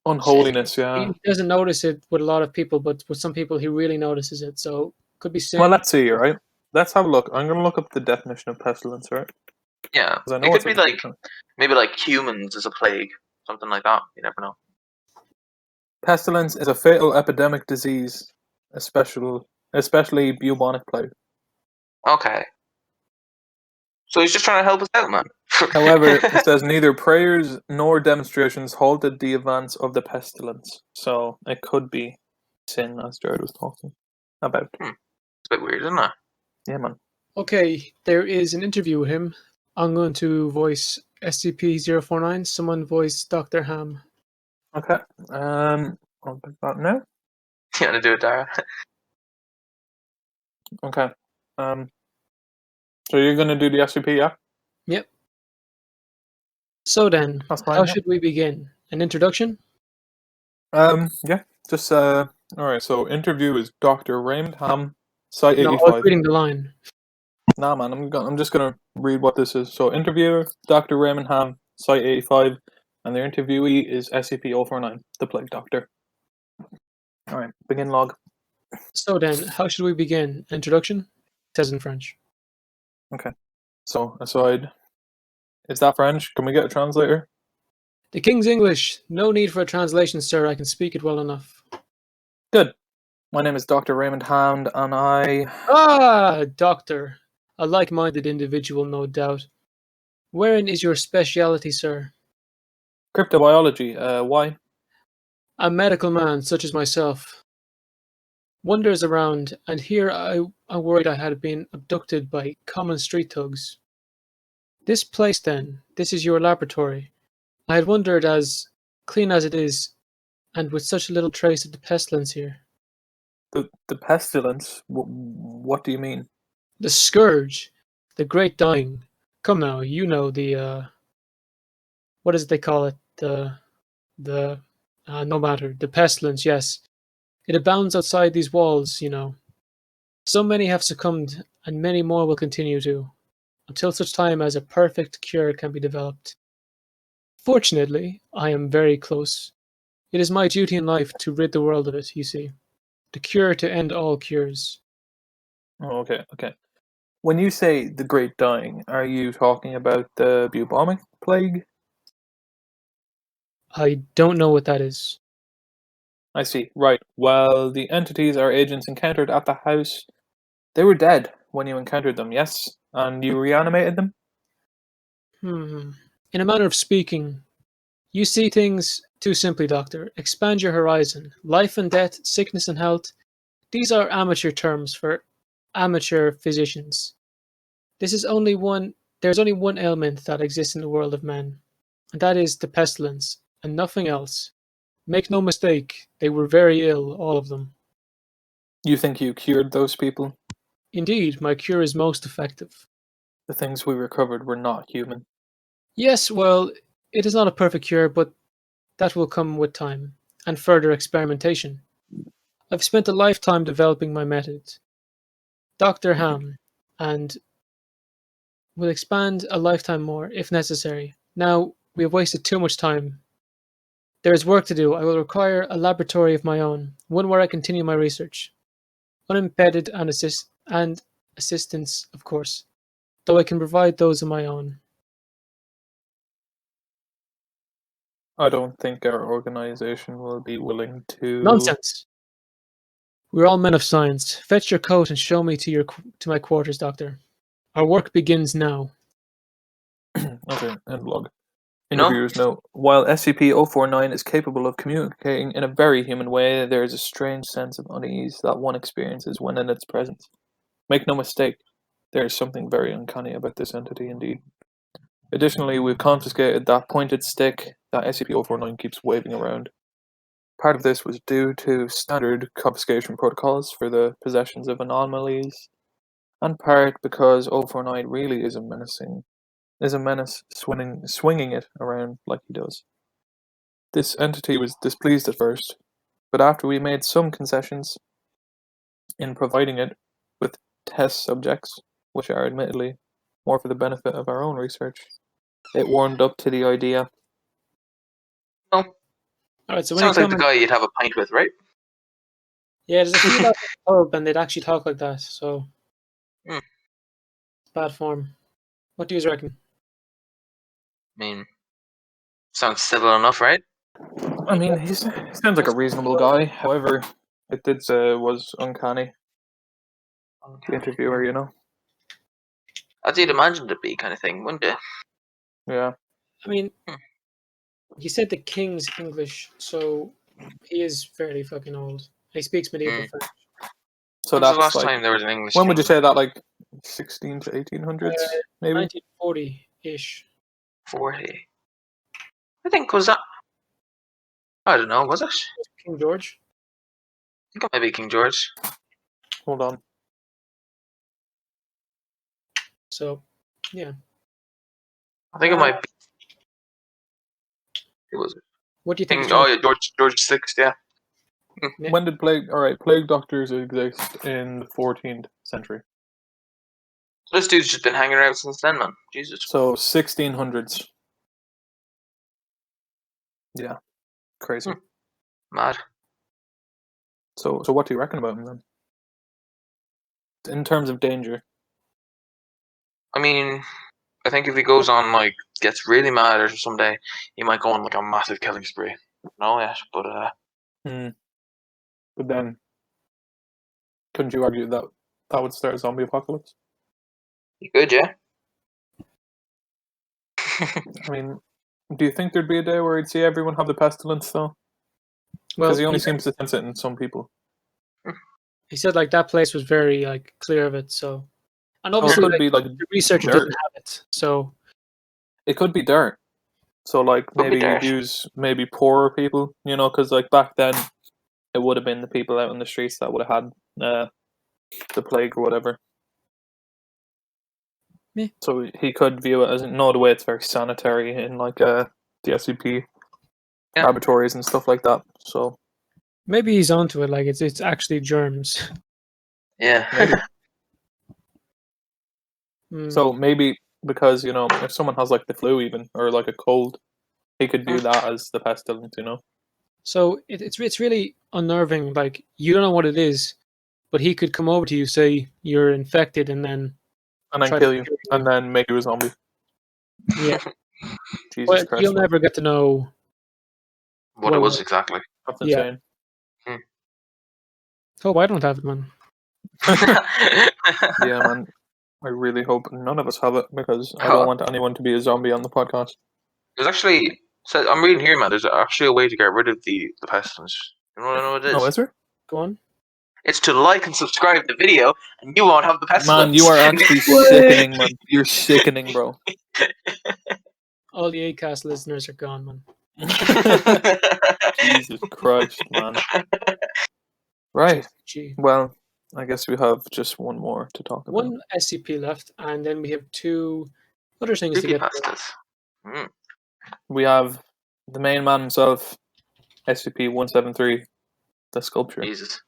Unholiness, yeah. He doesn't notice it with a lot of people, but with some people he really notices it. So could be sin. Well, let's see, right? Let's have a look. I'm going to look up the definition of pestilence, right? Yeah, 'Cause I know it it's could be a like maybe like humans as a plague, something like that. You never know. Pestilence is a fatal epidemic disease, especially bubonic plague. Okay, so he's just trying to help us out, man. However, it says neither prayers nor demonstrations halted the advance of the pestilence. So it could be sin, as Jared was talking about. It's a bit weird, isn't it? Yeah, man. Okay, there is an interview with him. I'm going to voice SCP-049. Someone voice Dr. Ham. Okay. I'll pick that now. You want to do it, Dara? Okay. So you're gonna do the SCP, yeah? Yep. So then, That's fine. how yeah. should we begin? An introduction? Yeah. Just all right. So interview is Dr. Raymond Ham, Site No, I was 85. reading the line. Nah, man. I'm just gonna read what this is. So interviewer Dr. Raymond Ham, Site 85, and their interviewee is SCP-049, the Plague Doctor. All right. Begin log. So then, how should we begin? Introduction? It says in French. So aside, is that French? Can we get a translator? The King's English. No need for a translation, sir. I can speak it well enough. Good. My name is Dr. Raymond Ham, and I. Ah, doctor. A like-minded individual, no doubt. Wherein is your speciality, sir? Cryptobiology. Why? A medical man such as myself wanders around, and here I worried I had been abducted by common street thugs. This place, then, this is your laboratory. I had wondered, as clean as it is, and with such little trace of the pestilence here. The pestilence. What do you mean? The scourge, the great dying. Come now, you know the what is it they call it? The no matter, the pestilence, yes. It abounds outside these walls, you know. So many have succumbed, and many more will continue to, until such time as a perfect cure can be developed. Fortunately, I am very close. It is my duty in life to rid the world of it, you see. The cure to end all cures. Oh, okay. When you say the Great Dying, are you talking about the bubonic plague? I don't know what that is. I see. Right. Well, the entities our agents encountered at the house, they were dead when you encountered them, yes? And you reanimated them? In a manner of speaking, you see things too simply, Doctor. Expand your horizon. Life and death, sickness and health, these are amateur terms for amateur physicians. There's only one ailment that exists in the world of men, and that is the pestilence, and nothing else. Make no mistake, they were very ill, all of them. You think you cured those people? Indeed, my cure is most effective. The things we recovered were not human. Yes, well, it is not a perfect cure, but that will come with time and further experimentation. I've spent a lifetime developing my method. Dr. Ham, and will expand a lifetime more if necessary. Now, we have wasted too much time. There is work to do. I will require a laboratory of my own, one where I continue my research. Unimpeded and assistance, of course, though I can provide those of my own. I don't think our organization will be willing to. Nonsense. We're all men of science. Fetch your coat and show me to my quarters, Doctor. Our work begins now. Okay, end log. No? Interviewers note, while SCP-049 is capable of communicating in a very human way, there is a strange sense of unease that one experiences when in its presence. Make no mistake, there is something very uncanny about this entity indeed. Additionally, we've confiscated that pointed stick that SCP-049 keeps waving around. Part of this was due to standard confiscation protocols for the possessions of anomalies, and part because 049 really is a menace swinging it around like he does. This entity was displeased at first, but after we made some concessions in providing it with test subjects, which are admittedly more for the benefit of our own research, it warmed up to the idea. No. Alright, so when Sounds you like the come guy you'd have a pint with, right? yeah, there's a few lads in the pub and they'd actually talk like that, so Hmm. bad form. What do you reckon? I mean, sounds civil enough, right? I mean, he sounds like a reasonable guy. However, it did say it was uncanny. The interviewer, you know. As you'd imagine it be kind of thing, wouldn't it? Yeah. I mean, Hmm. he said the king's English, so he is fairly fucking old. He speaks medieval Hmm. French. So When's the that's last like, time there was an English when would you king? say that? Like 16 to 1800s, maybe. 1940-ish. 40. I think was that. I don't know. Was it? King George. I think it might be King George. Hold on. So, yeah. I think it might be. It was What do you think? King. Is Oh yeah, George VI. Yeah. Yeah. When did plague? All right, plague doctors exist in the 14th century. So this dude's just been hanging around since then, man. Jesus. So 1600s. Yeah, crazy. Mad. So what do you reckon about him then? In terms of danger. I mean, I think if he goes on like gets really mad or someday, he might go on like a massive killing spree. No, yet, but But then, couldn't you argue that that would start a zombie apocalypse? he could, yeah. I mean, do you think there'd be a day where he'd see everyone have the pestilence though? Because Well, he only seems to sense it in some people. he said like that place was very like clear of it. So, and Oh, it obviously could like, be like the research dirt. didn't have it. So It could be dirt. So like Could be maybe you'd dirt. use maybe poorer people, you know, because like back then it would have been the people out in the streets that would have had the plague or whatever. Yeah. So he could view it as no, the way it's very sanitary in like the SCP Yeah. laboratories and stuff like that. So maybe he's onto it. Like it's actually germs. Yeah. maybe. Mm. So maybe because, you know, if someone has like the flu even or like a cold, he could view that as the pestilence, you know. So it's really unnerving. Like you don't know what it is, but he could come over to you, say you're infected, and then And then try to kill you. cure And then make you a zombie. Yeah, Jesus but Christ. you'll never get to know. What it Well, was exactly. That's yeah. insane. Oh, I don't have it, man. Yeah, man. I really hope none of us have it because I Oh. don't want anyone to be a zombie on the podcast. There's actually. So I'm reading here, man. There's actually a way to get rid of the pestilence. You want to know what it is? Oh, is there? Go on. It's to like and subscribe the video, and you won't have the pestilence. Man, you are actually sickening, man. You're sickening, bro. All the Acast listeners are gone, man. Jesus Christ, man. Right. Gee. Well, I guess we have just one more to talk about. One SCP left, and then we have two other things to get to. Creepypastas. Mm. We have the main man himself, SCP-173, the sculpture. Jesus.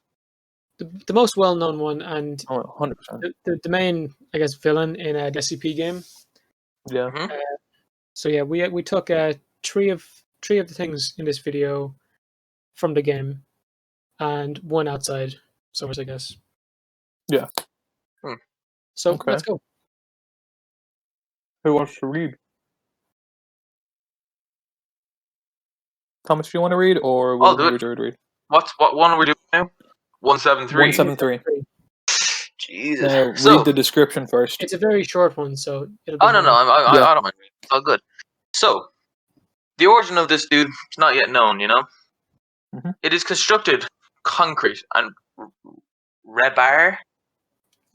The most well-known one, and Oh, 100%. the main, I guess, villain in a SCP game. Yeah. Mhm. So yeah, we took three of the things in this video from the game, and one outside source, I guess. Yeah. So Okay. let's go. Who wants to read? Thomas, do you want to read, or I'll will do you or it. Jared read? What one are we doing now? 173. 173. Jesus. Now, So, read the description first. It's a very short one, so it'll be oh no, fine. I don't mind reading. It's all good. So, the origin of this dude is not yet known. Mhm. It is constructed concrete and rebar.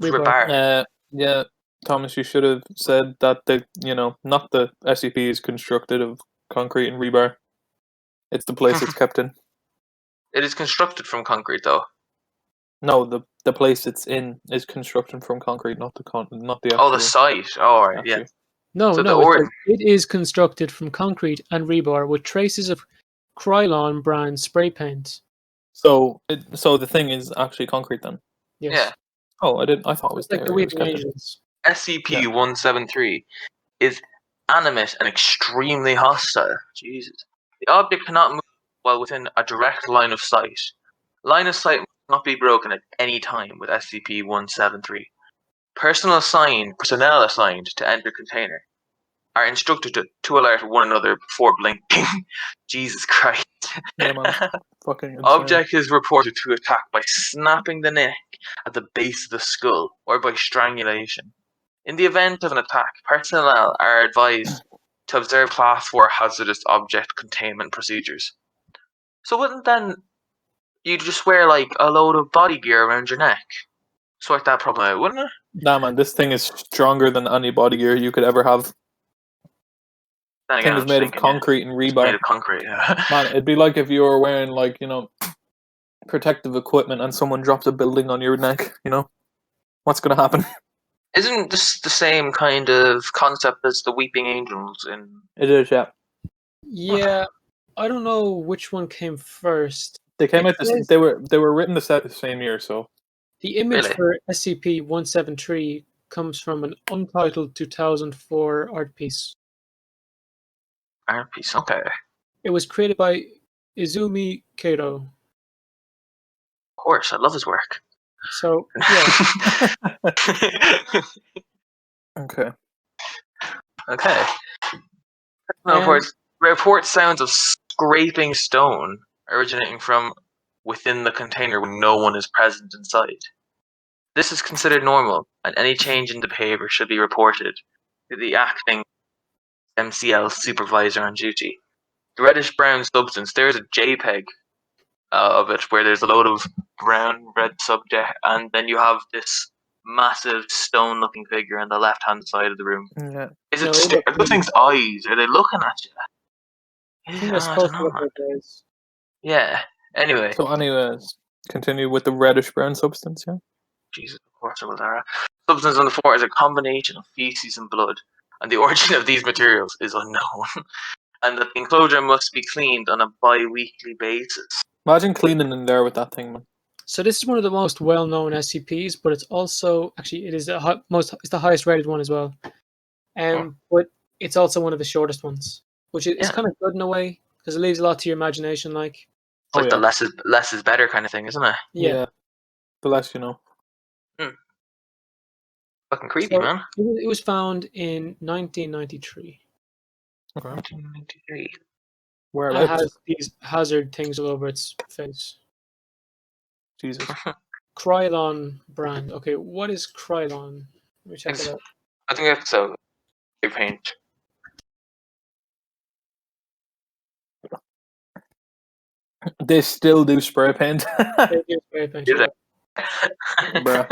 Rebar. Yeah, Thomas, you should have said that not the SCP is constructed of concrete and rebar. It's the place it's kept in. It is constructed from concrete, though. No, the place it's in is construction from concrete, not the actual. Oh, the site. Oh, all right, yeah. actual. No, So no, the it or- says it is constructed from concrete and rebar with traces of Krylon brand spray paint. So the thing is actually concrete then. Yes. Yeah. Oh, I didn't. I thought it was It's like the there. It was Weeping kept in. Angels. SCP-173 is animate and extremely hostile. Jesus. The object cannot move while within a direct line of sight. Line of sight must not be broken at any time with SCP-173. Personnel assigned to enter container are instructed to alert one another before blinking. Jesus Christ. Yeah, man. Fucking insane. Object is reported to attack by snapping the neck at the base of the skull or by strangulation. In the event of an attack, personnel are advised to observe Class 4 hazardous object containment procedures. So wouldn't then you just wear like a load of body gear around your neck? Sort that problem out, wouldn't it? Nah, man, this thing is stronger than any body gear you could ever have. Then Thing again, is I'm made thinking, of concrete and it's rebar. made of concrete. Yeah. Man, it'd be like if you were wearing protective equipment and someone drops a building on your neck. What's gonna happen? Isn't this the same kind of concept as the Weeping Angels in? It is, yeah. Yeah, I don't know which one came first. They came It out. says- They were written the same year, so The image Really? for SCP-173 comes from an untitled 2004 art piece. Art piece, okay. It was created by Izumi Kato. Of course, I love his work. So, yeah. okay. Okay. No, report sounds of scraping stone originating from within the container when no one is present inside. This is considered normal, and any change in the behavior should be reported to the acting MCL supervisor on duty. The reddish-brown substance, there is a JPEG of it where there's a load of brown, red subject, and then you have this massive stone-looking figure on the left-hand side of the room. Yeah. Is No, it it looks those things' eyes? Are they looking at you? I think they're I supposed don't to know, look man. like guys. Yeah. Anyway, So, anyways, continue with the reddish brown substance. Yeah. Jesus, of course it was Ara. Substance on the floor is a combination of feces and blood, and the origin of these materials is unknown. And that the enclosure must be cleaned on a bi-weekly basis. Imagine cleaning in there with that thing, man. So this is one of the most well-known SCPs, but it's also actually it is it's the highest rated one as well. But it's also one of the shortest ones, which is Yeah. kind of good in a way because it leaves a lot to your imagination. Like, It's like Oh, the yeah. less is better kind of thing, isn't it? yeah. The less you know. Fucking creepy, So man. it was found in 1993. Okay. 1993. It Whereabouts? has these hazard things all over its face. Jesus. Krylon brand. Okay, what is Krylon? Let me check it out. I think that's so. Paint. They still do spray paint. They do spray paint, Is yeah. it? Bruh.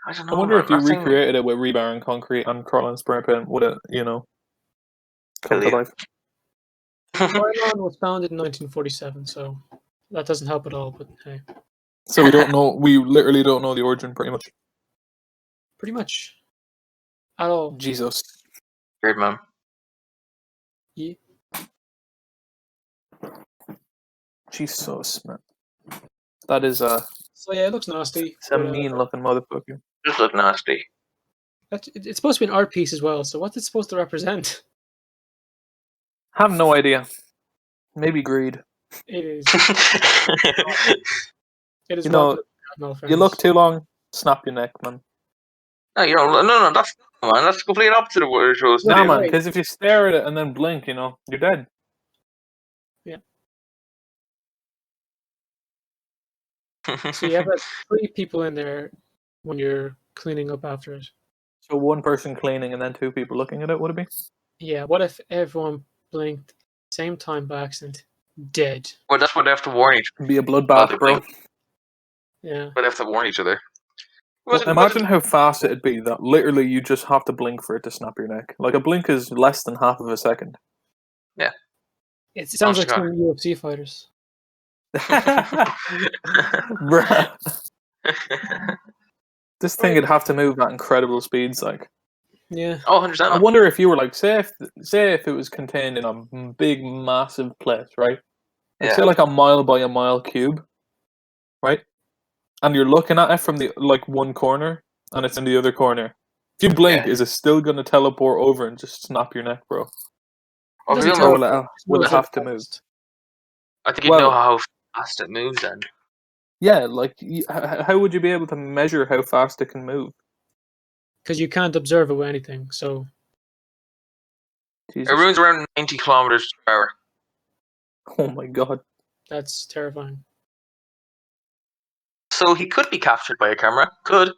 I don't know. I wonder man. if you That thing- recreated it with rebar and concrete and Cortland spray paint, would it, come to Believe. life? Krylon was founded in 1947, so that doesn't help at all. But hey, So we don't know. We literally don't know the origin, pretty much. pretty much at all. Jesus. Weird, man. Yeah. Jesus, man. That is So yeah, it looks nasty. it's a but, mean-looking motherfucker. Just look nasty. It's supposed to be an art piece as well. So what's it supposed to represent? Have no idea. Maybe greed. It is. It is. You know, rotten, in all You look fairness. too long, snap your neck, man. No, you don't. No, that's Man, that's the complete opposite of what it shows. Wait, Nah, man, wait. because if you stare at it and then blink, you're dead. So you have like 3 people in there when you're cleaning up after it. So one person cleaning and then 2 people looking at it, would it be? Yeah, what if everyone blinked same time by accident? Dead. Well, that's what they have to warn each. It'd be a Well, bloodbath, they bro. blink. Yeah. But they have to warn each other. Well, imagine how fast it'd be that literally you just have to blink for it to snap your neck. Like a blink is less than half of a second. It sounds like God. some UFC fighters. Bruh. This thing would have to move at incredible speeds. Like, Yeah. Oh, 100%. I wonder if you were like, say if it was contained in a big, massive place, right? Like, Yeah. say like a mile by a mile cube, right? And you're looking at it from the one corner, and it's in the other corner. If you blink, Yeah. is it still gonna teleport over and just snap your neck, bro? Well, Doesn't if you tell don't know, us. Will it Knows how have to move? fast. I think you'd Well- know how fast it moves then. Yeah, like how would you be able to measure how fast it can move? Because you can't observe it with anything. So Jesus. It moves around 90 kilometers per hour. Oh my god. that's terrifying. So he could be captured by a camera. Could.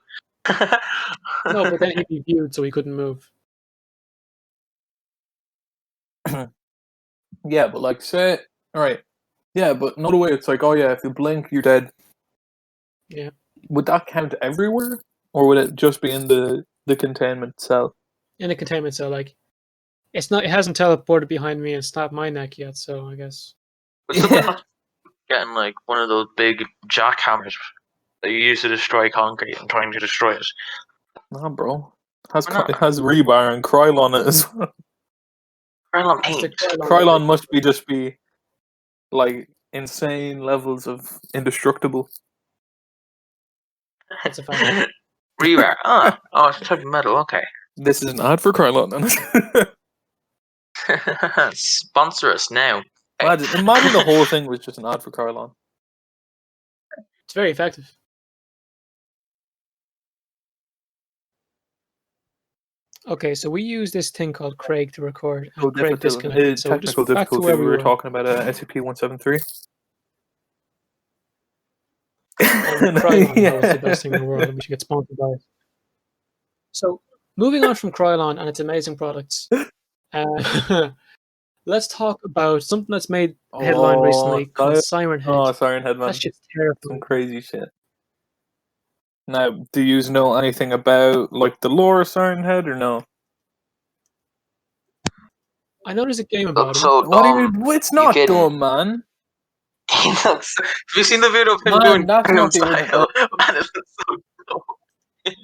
No, but then he'd be viewed, so he couldn't move. Yeah, but like say alright. Yeah, but another way it's like, oh yeah, if you blink you're dead. Yeah. Would that count everywhere? Or would it just be in the containment cell? In a containment cell, like it hasn't teleported behind me and snapped my neck yet, so I guess. But someone must be getting like one of those big jackhammers that you use to destroy concrete and trying to destroy it. Nah, bro. It Why not? has rebar and Krylon on it as well. Krylon That's the paint. Krylon must just be like insane levels of indestructible. That's a fact. Rebar. Oh, it's a type of metal. Okay. This is an ad for Krylon. Sponsor us now. Imagine the whole thing was just an ad for Krylon. It's very effective. Okay, so we use this thing called Craig to record. And Craig disconnected. So Technical just back to difficulty. where We were talking about SCP-173. Krylon Yeah. is the best thing in the world, and we should get sponsored by it. So, moving on from Krylon and its amazing products, let's talk about something that's made a headline recently called Siren Head. Oh, Siren Head, man. That shit's Some terrifying. crazy shit. Now, do you know anything about like the lore of Siren Head or no? I know there's a game about Looks it. so What are dumb. you? It's not kidding? dumb, man. He looks. Have you seen the video of him Man, doing that's Gangnam not the original. Style? Man, it looks so dumb.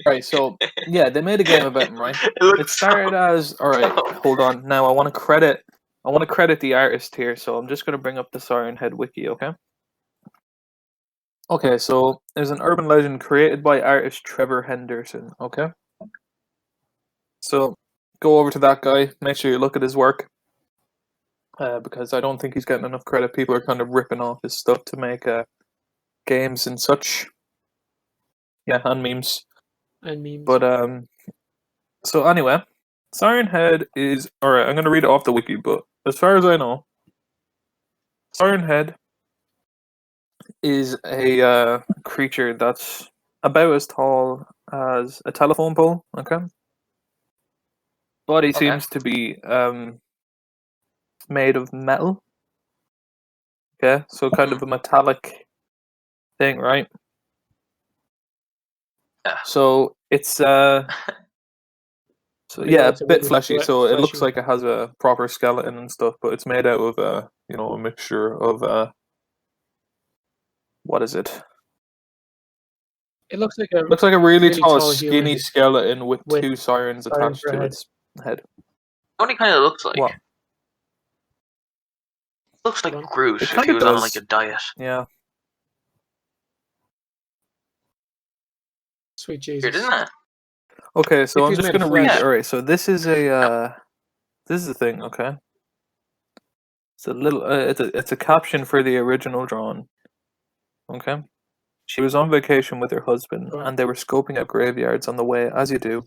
Right, so yeah, they made a game about him, right? It looks It started as alright, hold on. Now I wanna credit the artist here, so I'm just gonna bring up the Siren Head wiki, okay? Okay, so there's an urban legend created by artist Trevor Henderson, okay? So go over to that guy, make sure you look at his work. Because I don't think he's getting enough credit. People are kind of ripping off his stuff to make games and such. Yeah, and memes. And memes. But so anyway, Siren Head is alright, I'm gonna read it off the wiki, but as far as I know, Siren Head is a creature that's about as tall as a telephone pole, okay? Body Okay. seems to be made of metal. Okay, so kind of a metallic thing, right? Yeah. So it's so Yeah, yeah, a it's a bit really fleshy. So it looks fleshy. like it has a proper skeleton and stuff, but it's made out of a mixture of what is it? It looks like a Looks like a really, really tall, tall skinny human skeleton with with 2 sirens sirens attached for a to head. its head. What he kind of looks like. What? Looks like Go on. Groot It if kinda he was on does. like a diet. Yeah. Sweet Jesus. Weird, isn't it? Okay, so If I'm he's just made of gonna read flesh. it. Alright, so this is a thing, okay? It's a little it's a caption for the original drawing. Okay? She was on vacation with her husband Right. and they were scoping out graveyards on the way, as you do,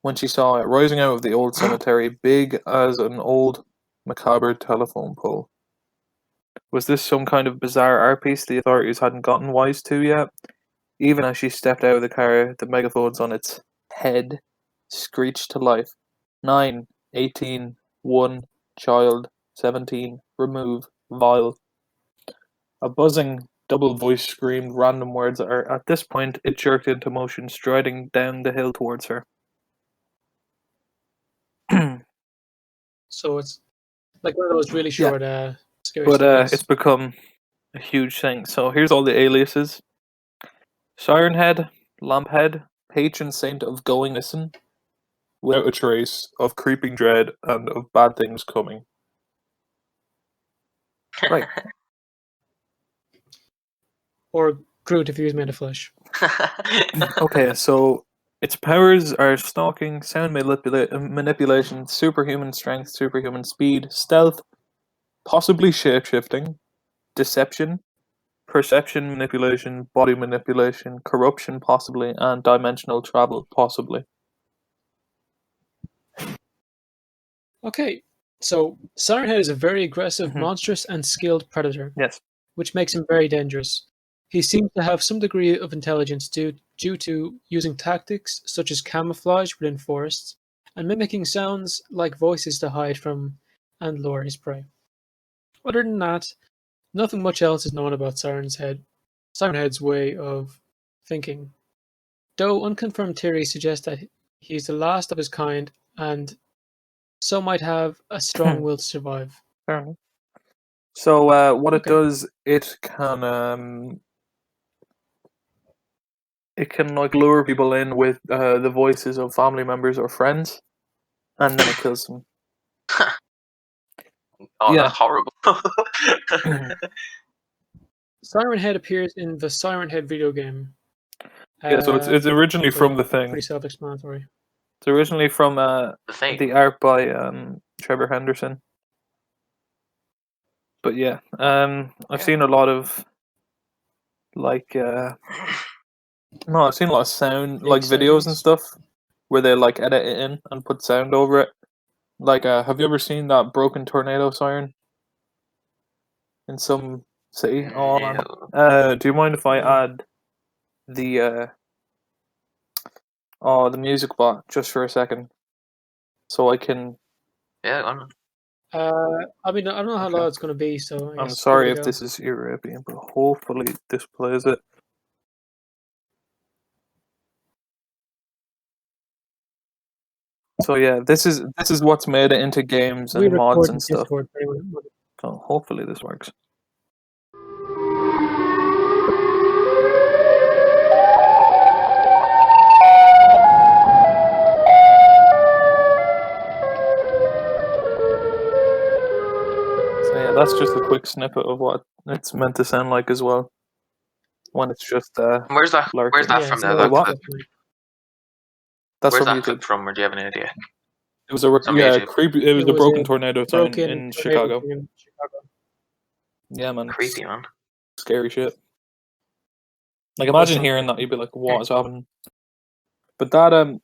when she saw it rising out of the old cemetery, big as an old macabre telephone pole. Was this some kind of bizarre art piece the authorities hadn't gotten wise to yet? Even as she stepped out of the car, the megaphones on its head screeched to life. 9, 18, 1, child, 17, remove, vile. A buzzing double voice screamed random words at her. At this point, it jerked into motion, striding down the hill towards her. So it's like one of those really Yeah. short, scary But stories. it's become a huge thing. So here's all the aliases. Siren Head, Lamphead, patron saint of going missing, without a trace, of creeping dread, and of bad things coming. Right. Or Groot if he was made of flesh. Okay, so its powers are stalking, sound manipulation, superhuman strength, superhuman speed, stealth, possibly shapeshifting, deception, perception manipulation, body manipulation, corruption possibly, and dimensional travel possibly. Okay, so Siren Head is a very aggressive, Mhm. monstrous, and skilled predator, Yes. which makes him very dangerous. He seems to have some degree of intelligence due to using tactics such as camouflage within forests and mimicking sounds like voices to hide from and lure his prey. Other than that, nothing much else is known about Siren Head's way of thinking, though unconfirmed theories suggest that he is the last of his kind and so might have a strong will to survive. Fair enough. So what it Okay. does, it can like lure people in with the voices of family members or friends, and then it kills them. Oh, Yeah. that's horrible. Siren Head appears in the Siren Head video game. Yeah, so it's originally from the Pretty thing. self-explanatory. It's originally from The thing. the art by Trevor Henderson. But yeah, I've seen a lot of like no, I've seen a lot of sound like videos and sightings. stuff where they like edit it in and put sound over it. Like, have you ever seen that broken tornado siren in some city? Oh man. No. Do you mind if I No. add the the music bot just for a second, so I can? Yeah, I don't know. I mean, I don't know how Okay. loud it's going to be, so I I'm guess sorry give if it a go. this is European, but hopefully this plays it. So yeah, this is what's made it into games We and mods record in and stuff. Discord. For anyone. So hopefully this works. So yeah, that's just a quick snippet of what it's meant to sound like as well. When it's just Where's that? lurking. Where's that Yeah, from? it's There, loud, that what? clip. definitely. That's Where's from that YouTube. clip from? Or do you have any idea? It was a From yeah YouTube. creepy. It was a was broken a tornado sound broken in tornado Chicago. thing in Chicago. Yeah, man, it's Creepy, man. scary shit. Like imagine sound hearing creepy. that, you'd be like, "What is happening?" But that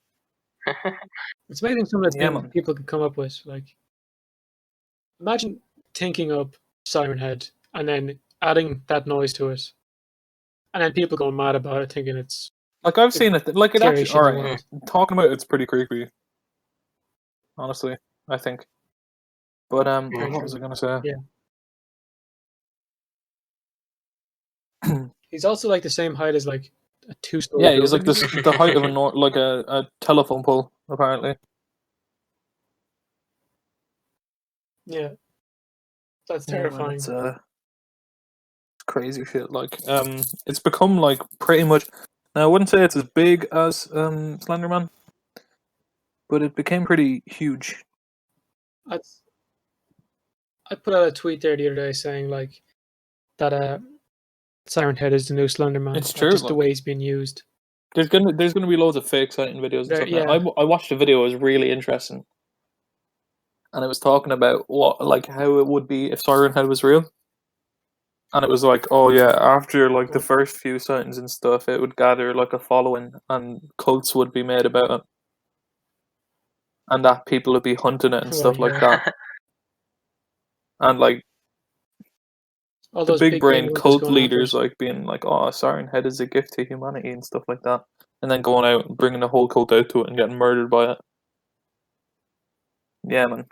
It's amazing some of the yeah, things man. people can come up with. Like, imagine thinking up Siren Head and then adding that noise to it, and then people going mad about it, thinking it's Like I've seen it. Like it scary actually. shit in the All right, world. talking about it's pretty creepy. Honestly, I think. But Very what true. was I gonna say? Yeah. He's also like the same height as like a two-story Yeah, he's like building. this, the height of like a telephone pole, apparently. Yeah, that's Yeah, man, terrifying. it's crazy shit. Like it's become like pretty much. Now I wouldn't say it's as big as Slenderman, but it became pretty huge. I put out a tweet there the other day saying like that Siren Head is the new Slenderman. It's Like, true. just the Like, way he's being used. there's gonna be loads of fake sighting videos and There, stuff. Now, yeah. I watched a video. It was really interesting, and it was talking about how it would be if Siren Head was real. And it was like, oh yeah, after like the first few sightings and stuff, it would gather like a following, and cults would be made about it. and that people would be hunting it and Well, stuff like yeah. that. And like All the those big brain game hunters cult going after leaders it. like being like, "Oh, Siren Head is a gift to humanity" and stuff like that, and then going out and bringing the whole cult out to it and getting murdered by it. Yeah, man,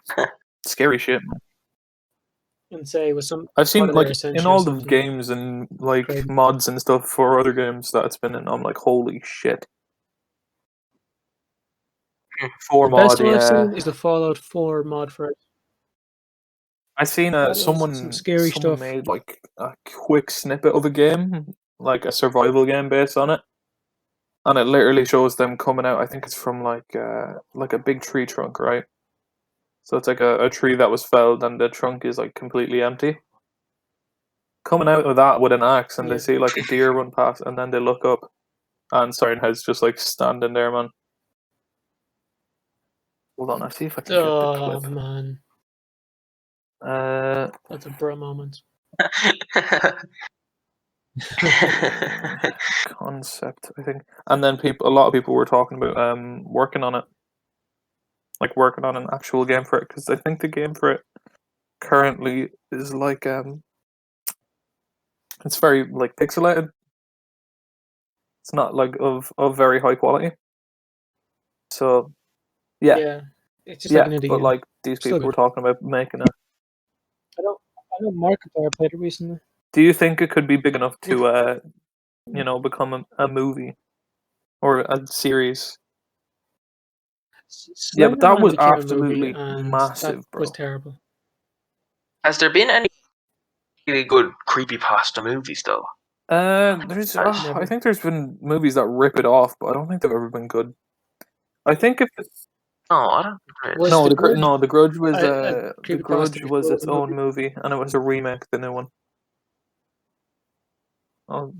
scary shit, man. And say it was some I've seen part of like their in ascension or all the something. games and like Crazy. mods and stuff for other games that it's been in. I'm like, holy shit. For The best mod, one I've yeah. seen is the Fallout 4 mod for it. I seen That was some someone scary stuff. made like a quick snippet of a game, like a survival game based on it, and it literally shows them coming out. I think it's from like a big tree trunk, right? So it's like a tree that was felled, and the trunk is like completely empty. Coming out of that with an axe, and Yeah. they see like a deer run past, and then they look up, and Siren Head's just like standing there, man. Hold on, I see if I can get the Oh clip. man, Uh, that's a bro moment. concept, I think, and then a lot of people were talking about working on it, like working on an actual game for it, because I think the game for it currently is like it's very like pixelated. It's not like of very high quality. So yeah, It's just like an yeah, indie but game. like these Still people were good. talking about making it. I know Markiplier played it recently. Do you think it could be big enough to become a movie or a series? Yeah, but that Slenderman was became a movie, absolutely and massive, that bro. was terrible. Has there been any really good creepypasta movies though? There's Never. I think there's been movies that rip it off, but I don't think they've ever been good. I think if No, I don't think there is. Was no, The Grudge The Grudge was a The creepypasta Grudge was before it was its a own movie? movie, and it was a remake, the new one. Oh,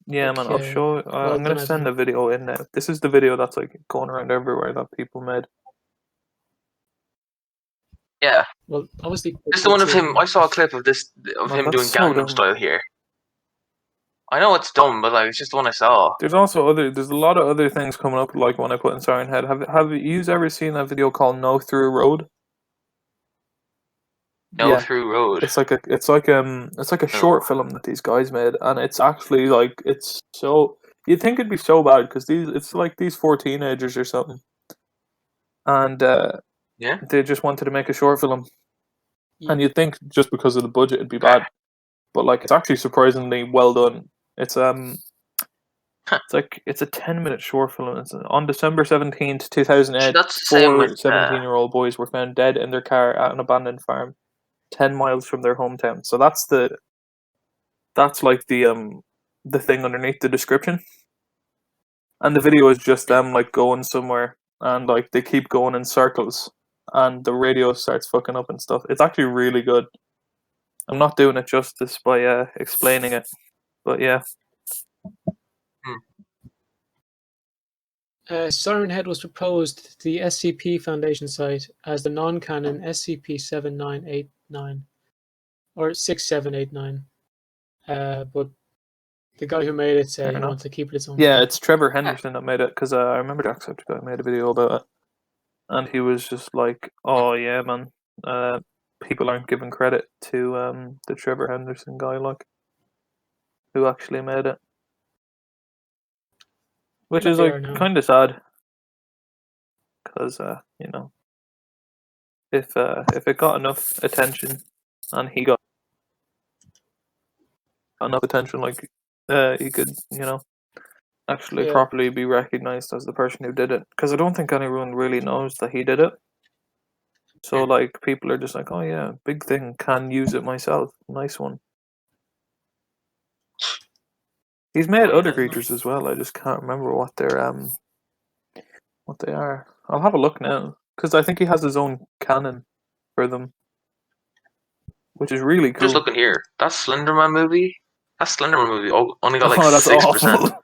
yeah, man, I'll Okay. show. Well, I'm then gonna I've send a video in now. This is the video that's like going around everywhere that people made. Yeah, well obviously this is the one of him. I saw a clip of this of Man, him that's doing so Gangnam dumb. Style here. I know it's dumb, but like it's just the one I saw. There's also there's a lot of other things coming up. Like when I put in Siren Head, have you ever seen a video called "No Through Road"? No Yeah, Through Road. it's like a No. short film that these guys made, and it's actually like it's so you'd think it'd be so bad because it's like these four teenagers or something, and Yeah. they just wanted to make a short film, and you'd think just because of the budget it'd be Okay. bad, but like it's actually surprisingly well done. It's it's a 10-minute short film. It's on December 17th, 2008. That's the same with 17-year-old boys were found dead in their car at an abandoned farm, 10 miles from their hometown. So that's like the thing underneath the description, and the video is just them like going somewhere, and like they keep going in circles, and the radio starts fucking up and stuff. It's actually really good. I'm not doing it justice by explaining it, but yeah. Siren Head was proposed to the SCP Foundation site as the non-canon SCP-7989 or 6789, but the guy who made it said Fair he enough. wanted to keep it its own Yeah, thing. it's Trevor Henderson that made it, because I remember Jacksepticeye made a video about it, and he was just like, "Oh yeah, man, people aren't giving credit to the Trevor Henderson guy, like, who actually made it," which But is they like are now. kind of sad, because if it got enough attention, and he got enough attention, like he could actually Yeah. properly be recognized as the person who did it, because I don't think anyone really knows that he did it. So like people are just like, oh yeah, big thing, can use it myself. Nice one. He's made Oh, yeah, other no. creatures as well. I just can't remember what they are. I'll have a look now, because I think he has his own canon for them, which is really cool. Just looking here. That Slenderman movie. That Slenderman movie only got like Oh, that's 6%. awful.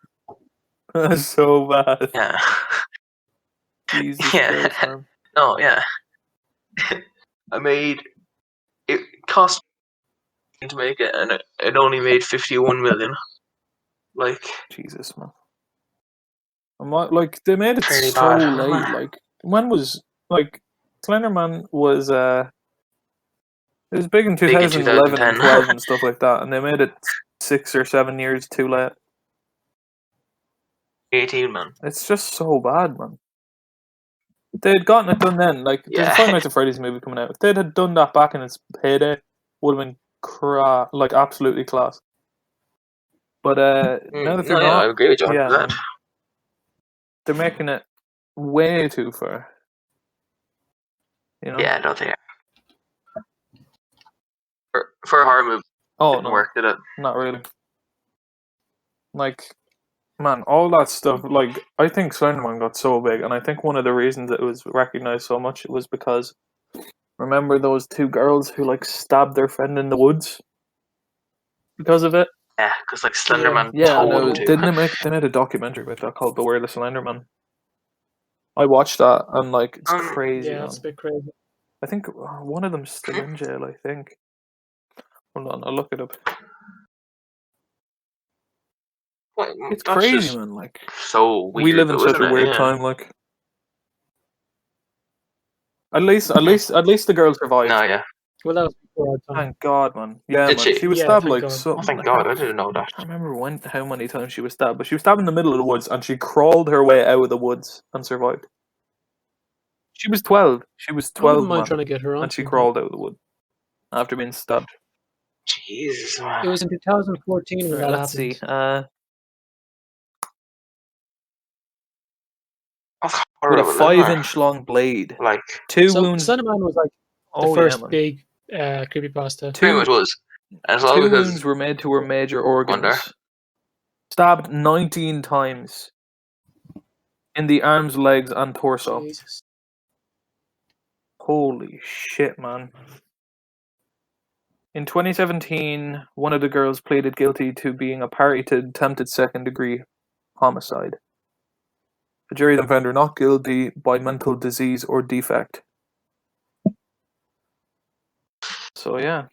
That's so bad. Yeah. Jesus Yeah. Christ, man. No, yeah. It cost me to make it, and it only made 51 million. Like, Jesus, man. Like they made it pretty so bad. late. Like when was like Slenderman was it was big in Big in 2011 and 2010. 12 and stuff like that, and they made it 6 or 7 years too late. 18, man. It's just so bad, man. If they had gotten it done then, like there's a Yeah. Five Nights at Freddy's movie coming out. If they had done that back in its heyday, would have been like absolutely class. But now that they're No, yeah, I not, agree with you. yeah, 100%. man, they're making it way too far. You know? Yeah, I don't think for a horror movie, Oh didn't no, work, did it? not really. Like, man, all that stuff. Like, I think Slenderman got so big, and I think one of the reasons it was recognized so much was because remember those two girls who like stabbed their friend in the woods because of it. Yeah, because like Slenderman Yeah, told them no, to. didn't they made a documentary about that called "Beware the Slenderman." I watched that and like it's crazy, Yeah, man. that's a bit crazy. I think one of them's still in jail. I think. Hold on, I'll look it up. What, It's that's crazy, just man. Like so weird. we live in though, such isn't a it? weird Yeah. time. Like at least the girl survived. No, yeah. Well, that was before our time. Thank God, man. Yeah, Did man. she? She was Yeah, stabbed thank like God. so. Oh, thank God, I didn't know that. I can't remember how many times she was stabbed, but she was stabbed in the middle of the woods, and she crawled her way out of the woods and survived. She was 12. She was I wouldn't 12, mind man, trying to get her on and she something. crawled out of the wood after being stabbed. Jesus, man. It was in 2014 when Right, that let's happened. see. That's With horrible, a isn't it? 5-inch long blade, Like, 2 So wounds. Slenderman was like the Oh yeah, first man. big creepypasta. pretty much was. And it's all 2 because wounds were made to her major Wonder. organs. Stabbed 19 times in the arms, legs, and torso. Jesus. Holy shit, man. In 2017, one of the girls pleaded guilty to being a party to attempted second-degree homicide. The jury then found her not guilty by mental disease or defect. So yeah,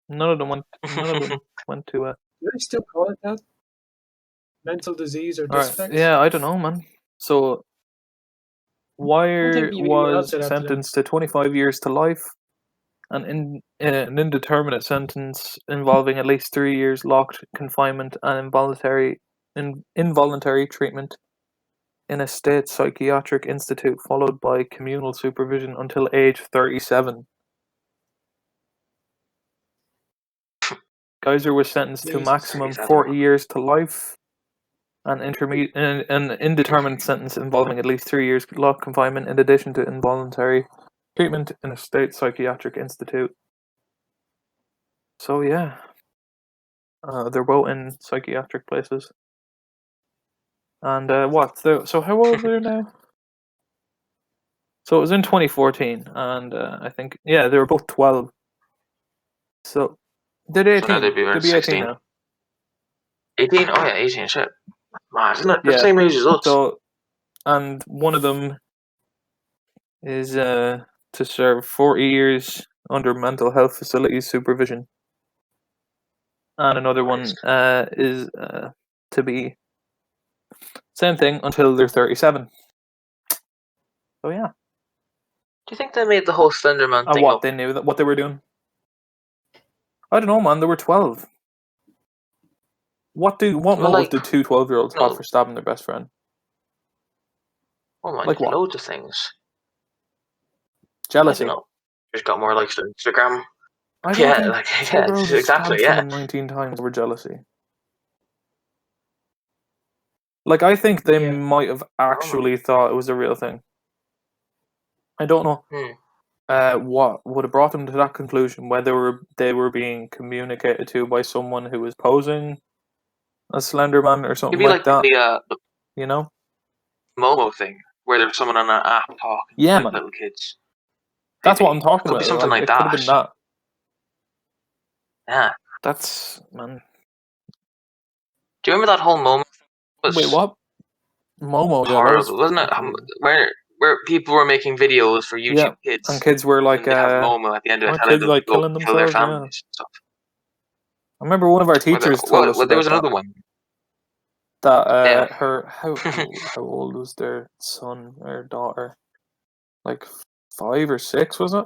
none of them went to it. Do they still call it that? Mental disease or Alright, defect? yeah, I don't know, man. So Wire think you would was say that to them. sentenced to 25 years to life, and an indeterminate sentence involving at least 3 years locked confinement and involuntary treatment in a state psychiatric institute, followed by communal supervision until age 37. Geyser was sentenced to Jesus. maximum 37. 40 years to life, an indeterminate sentence involving at least 3 years locked confinement, in addition to involuntary treatment in a state psychiatric institute. So yeah, they're both in psychiatric places. And so how old are they now? So it was in 2014, and I think they were both 12. So they're 18. So now they'd be around They'll be 18 16. now. 18? Oh, yeah, 18, shit. Mad, isn't it? They're the Yeah. same age as us. So, and one of them is to serve 40 years under mental health facilities supervision, and another one is to be same thing until they're 37. So yeah. Do you think they made the whole Slenderman And thing what up? they knew that what they were doing? I don't know, man. They were 12. What Well, motive like, did two 12-year-olds have no. for stabbing their best friend? Oh my, Like what? loads of things. I Jealousy. don't know. Just got more likes on Instagram. I don't Yeah, think like, two yeah, girls who exactly, stabbed yeah. someone 19 times over jealousy. Like, I think they Yeah. might have actually thought it was a real thing. I don't know what would have brought them to that conclusion, whether they were being communicated to by someone who was posing as Slenderman or It'd something be like that. the You know? Momo thing, where there's someone on an app talking Yeah, to man. little kids. That's what Maybe. I'm talking Could about. be something like it could have that. been that. Yeah. That's man. Do you remember that whole moment? Was Wait, what? Momo, yeah, that was horrible, wasn't it? fucking... Where people were making videos for YouTube Kids, and kids were like, and they have Momo at the end of it, telling kids them like to go killing kill their themselves. Yeah, families and stuff. I remember one of our teachers told us There about was that. another one. That Yeah. how old was their son or daughter? like 5 or 6, was it?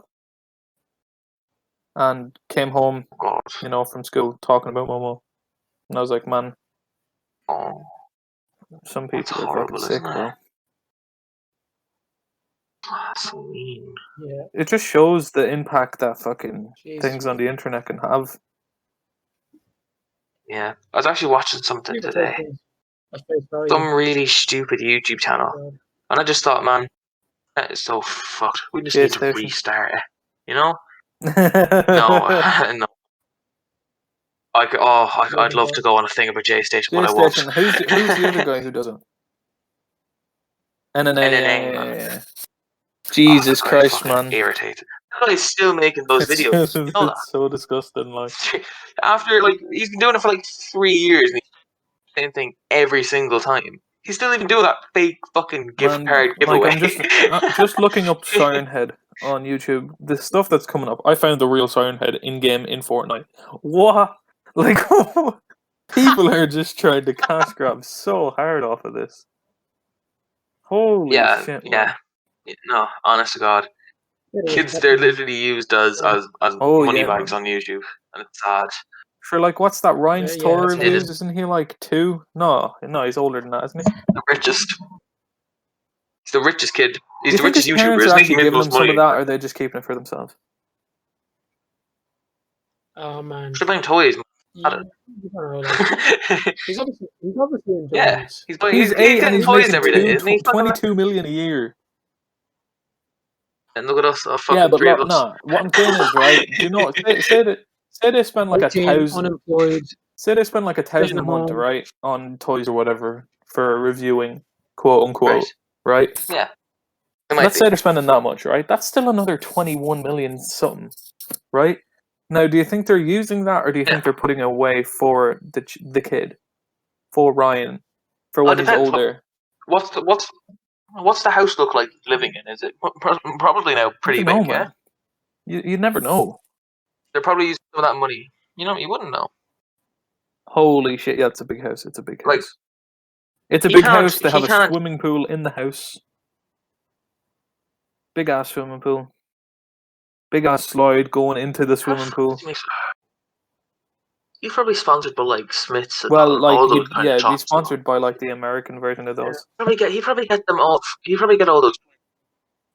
And came home, God. from school talking about Momo. And I was like, man, Oh, some that's people are horrible, fucking sick, isn't bro. it? That's so mean. Yeah. It just shows the impact that fucking Jesus. things on the internet can have. Yeah. I was actually watching something People today. take things at face value. Some really stupid YouTube channel. God. And I just thought, man, that is so fucked. We just J need to Station. restart it. You know? No. No. No. I'd love to go on a thing about J Station, but J I won't. Station. Who's the other guy who does it? NNA. NNA, man. Yeah. Jesus I'm Christ, fucking man. irritated. That guy's still making those videos. You know It's so disgusting. Like, that? After, he's been doing it for 3 years, and he's doing the same thing every single time. He's still even doing that fake fucking gift man, card like giveaway. I'm just looking up Siren Head on YouTube. The stuff that's coming up. I found the real Siren Head in game in Fortnite. What? Like, people are just trying to cash grab so hard off of this. Holy yeah, shit! Man. yeah. No, honest to God. Bit of Kids, respect, they're man. literally used as Oh, money yeah, bags man. on YouTube, and it's sad. For what's that? Ryan's Yeah, tour that's reviews? it. Isn't he 2? No, he's older than that, isn't he? The richest. He's the richest kid. Do He's you the think his richest YouTuber, parents are isn't he? He actually made the giving him most some money. of that, or are they just keeping it for themselves? Oh man. Should buying toys. You don't know, he's obviously enjoying Yeah, this. he's buying. He's He's 8 and getting he's toys making every day, isn't he? 22 million a year. And look at us, Yeah, but three of us. no. What I'm saying is, right? Do you know? Say they spend 18, 1,000. unemployed, Say they spend 1,000 staying a at month, home. right, on toys or whatever for reviewing, quote unquote, right? Yeah. It might Let's be. say they're spending that much, right? That's still another 21 million something, right? Now, do you think they're using that, or do you think they're putting away for the kid, for Ryan, for when he's Depends. older? What's the house look like living in? Is it probably now pretty I don't know, big? Yeah. man. You never know. They're probably using some of that money. You wouldn't know. Holy shit! Yeah, it's a big house. It's a big Like, house. It's a he big can't- house. They he have a can't- swimming pool in the house. Big ass swimming pool. Big ass slide going into the swimming pool. He's probably sponsored by Smiths and Well, all those kind of he'd be shops. sponsored by the American version of those. He probably get them all. He probably get all those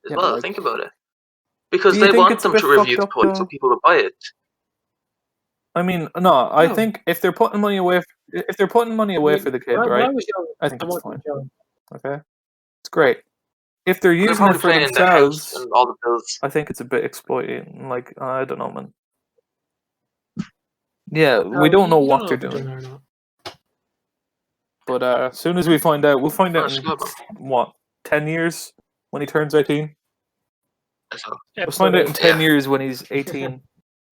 as Yeah, well. but, Think about it, because do you they think want it's a them bit to review fucked the up, toys so though? people will buy it. I mean, no. I No. think if they're putting money away, for the kid, When right? I was young, I think I it's wanted fine. to young. Okay, it's great. If they're They're using probably it for playing in the house themselves, and all the bills. I think it's a bit exploiting. I don't know, man. Yeah, we don't know what they're doing. Or not. But as soon as we find out, we'll find out That's in good. 10 years when he turns 18. So, We'll find out in 10 Yeah. years when he's 18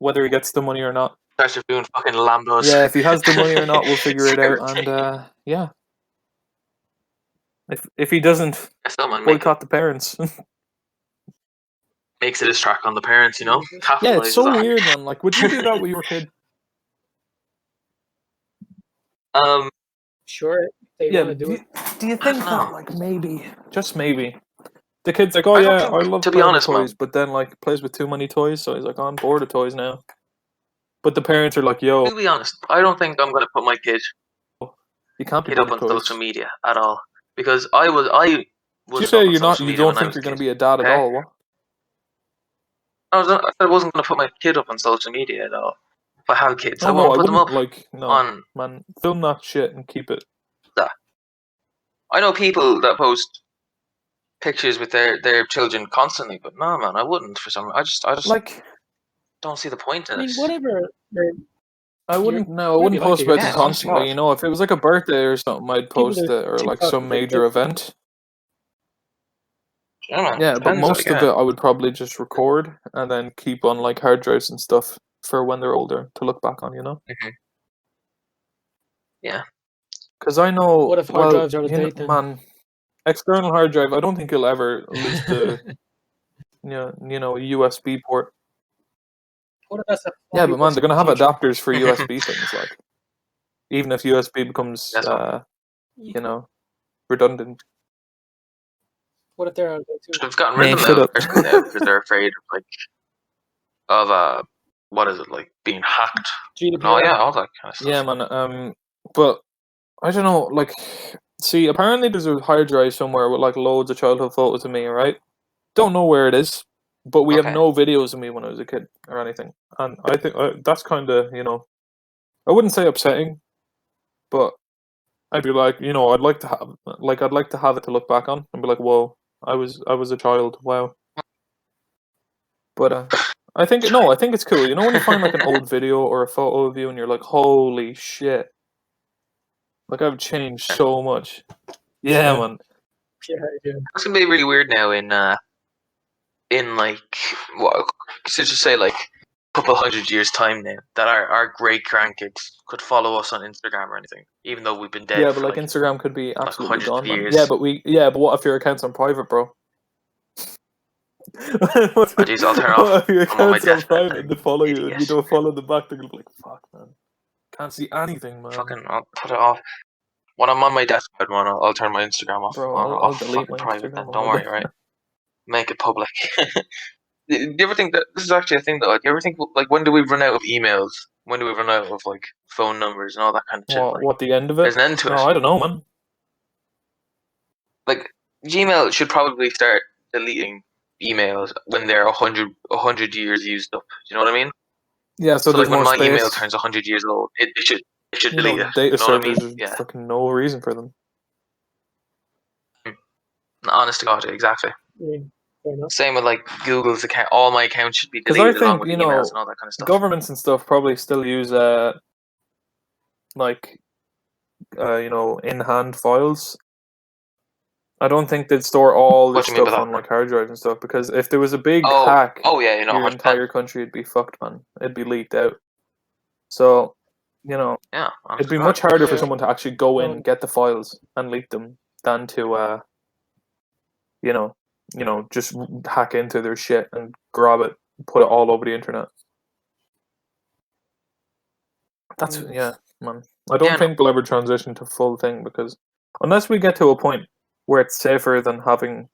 whether he gets the money or not. starts reviewing fucking Lambos. Yeah, if he has the money or not, we'll figure it out. Seriously. And yeah, if he doesn't Still, man, boycott the parents, makes it his track on the parents. yeah, it's Capitalizes so on it. weird, man. Would you do that when you were a kid? Sure, they Yeah. want to do it. Do you think know. that maybe, just maybe, the kid's like, oh I don't yeah, think- I love to be playing honest, with man. toys, but then plays with too many toys, so he's like, oh, I'm bored of toys now. But the parents are like, yo, To be honest, I don't think I'm going to put my kid you can't be up bored on of toys. social media at all, because I was. Did you say you're not? You don't think you're going to be a dad at okay? all? What? I said I wasn't going to put my kid up on social media at all. If I have kids, I Oh no, won't I put them wouldn't. up No, on. man, film that shit and keep it. I know people that post pictures with their children constantly, but no, man, I wouldn't. For some, I just don't see the point in I mean, it. whatever. I wouldn't. No, I maybe wouldn't like post it, about yeah, them constantly. If it was like a birthday or something, I'd post do it, or TikTok some and they major post event. Yeah, man, Yeah, but depends, most of it I would probably just record and then keep on hard drives and stuff for when they're older to look back on. Mhm. Yeah. Because I know. What if hard drives are out of date then? Man, external hard drive. I don't think you'll ever lose the USB port. What if that's Yeah, but man, they're gonna have future? adapters for USB things, even if USB becomes That's redundant. What if they're out there too? They've gotten rid Man, of them shut now up. because they're afraid of what is it, like being hacked? GDPR. Oh yeah, all that kind of stuff. Yeah, man. But I don't know. Like, see, apparently there's a hard drive somewhere with like loads of childhood photos of me. Right? Don't know where it is, but we have Okay. no videos of me when I was a kid or anything. And I think that's kind of, I wouldn't say upsetting, but I'd be like, I'd like to have it to look back on and be like, whoa, I was a child. Wow. But I think it's cool. You know when you find like an old video or a photo of you and you're like, holy shit, like I've changed so much. Yeah, man. Yeah, yeah. It's gonna be really weird now in like what so just say like a couple hundred years time now that our great grandkids could follow us on Instagram or anything, even though we've been dead Yeah, but for like Instagram could be absolutely hundreds of gone, man. years. But what if your account's on private, bro? What Oh, geez, I'll turn off. if your I'm on my account's on deathbed private then, and they follow you and idiot. you don't follow them back? They're gonna be like, "Fuck, man, can't see anything, man." Fucking, I'll put it off. When I'm on my deathbed, man, I'll turn my Instagram off. Bro, I'll I'll delete fucking my private then. Instagram. Don't worry, right? Make it public. Do you ever think that this is actually a thing though? Like, do you ever think like when do we run out of emails? When do we run out of like phone numbers and all that kind of shit? Like, What the end of there's it? an end to it. No, I don't know, man. Like Gmail should probably start deleting emails when they're 100 years used up. Do you know what I mean? Yeah, so So there's like when more my email space. turns 100 years old, it should You delete know, it. data You know what I mean? servers. There's Yeah. fucking no reason for them. Honest to God, exactly. I mean, fair enough. Same with like Google's account. All my accounts should be Because I deleted along think with the emails and all that kind of stuff. governments and stuff probably still use like in-hand files. I don't think they'd store all What this do you mean by stuff that? on like hard drives and stuff, because if there was a big Oh, hack, yeah, you know, your 100%. entire country would be fucked, man. It'd be leaked out. So, Yeah, it'd be honest much to God. harder for Yeah. someone to actually go in, Um, get the files, and leak them than to just hack into their shit and grab it, and put it all over the internet. That's Mm. man. I don't Yeah, think we'll ever transition to full thing, because unless we get to a point where it's safer than having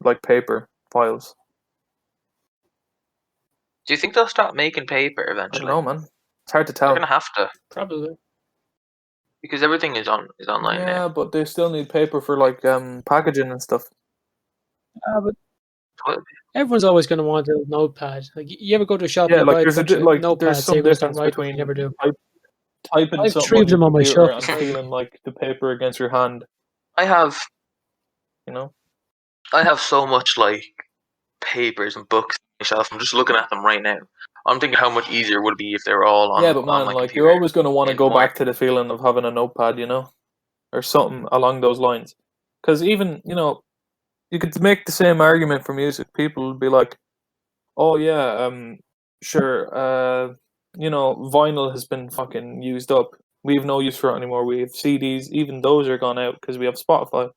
like paper files. Do you think they'll stop making paper I don't eventually? know, man. It's hard to They're tell. gonna have to Probably. because everything is online Yeah, now. but they still need paper for like packaging and stuff. But Well, everyone's always going to want a notepad. Like, you ever go to a shop Yeah, and you like buy a there's bunch of there's notepads, say some you're going to start difference writing, between you never do. typing I have something 3 on of your them on my computer shelf. and feeling like the paper against your hand. I have You so much like papers and books on my shelf. I'm just looking at them right now. I'm thinking how much easier would it be if they were all on Yeah, but on man, my like computer. you're always going to want to in go one. back to the feeling of having a notepad, or something along those lines. Because even you could make the same argument for music. People would be like, "Oh yeah, sure, vinyl has been fucking used up. We have no use for it anymore. We have CDs. Even those are gone out because we have Spotify.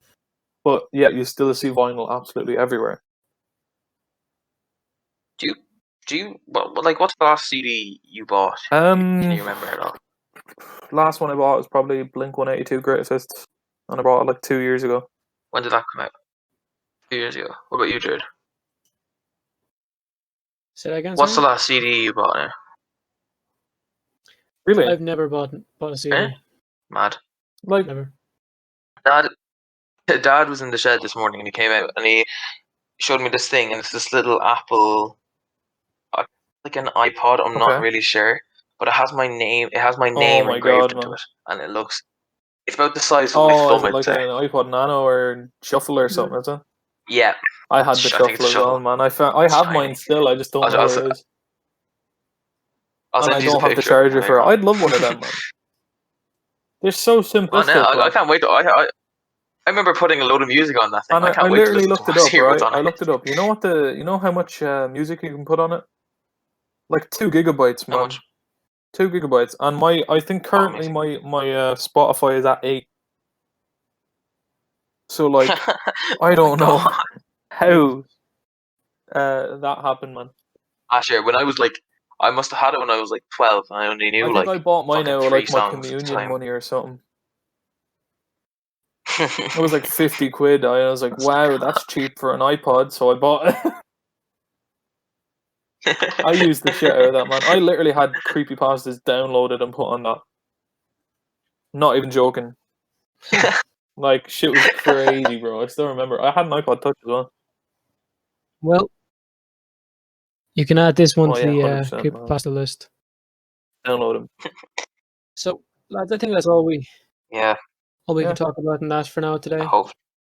But yeah, you still see vinyl absolutely everywhere." Do you what's the last CD you bought? Can you remember at all? Last one I bought was probably Blink 182 Greatest Hits, and I bought it like 2 years ago. When did that come out? 2 years ago. What about you, Jared? Say that again, What's the sorry? last CD you bought now? Really? I've never bought a CD. Eh? Mad. Like, Never. Dad was in the shed this morning and he came out and he showed me this thing, and it's this little Apple, like an iPod. I'm not Okay. really sure, but it has my name. It has my Oh name my engraved God, into man. it, and it looks. It's about the size of my Oh, is thumb, it I'd like an say. iPod Nano or Shuffle or something, is it? Yeah, I had the I think Shuffle it's a as well, Shuffle. man. I It's have tiny. mine still, I just don't know I'll where it is. And send I you a don't have the picture charger later for it. on. I'd love one of them, man. They're so Oh simplistic, no, I man. can't wait. I remember putting a load of music on that thing. And I I can't wait to literally listen to looked it it, up, see what's right? on I it. looked it up. You know how much music you can put on it? Like 2 gigabytes, How man. much? 2 gigabytes. And I think currently Amazing. my Spotify is at 8. So like, I don't know God. how that happened, man. Sure. When I was like, I must have had it when I was like 12, and I only I knew think like I bought mine fucking out of 3 like my songs at the communion time. money or something. It was like 50 quid. I was like, wow, that's cheap for an iPod. So I bought it. I used the shit out of that, man. I literally had creepypastas downloaded and put on that. Not even joking. Like, shit was crazy, bro. I still remember. I had an iPod Touch as well. Well, you can add this one Oh, to yeah, the 100%, man. creepypasta list. Download them. So, lads, I think that's all we Yeah, can Yeah. talk about in that for now today.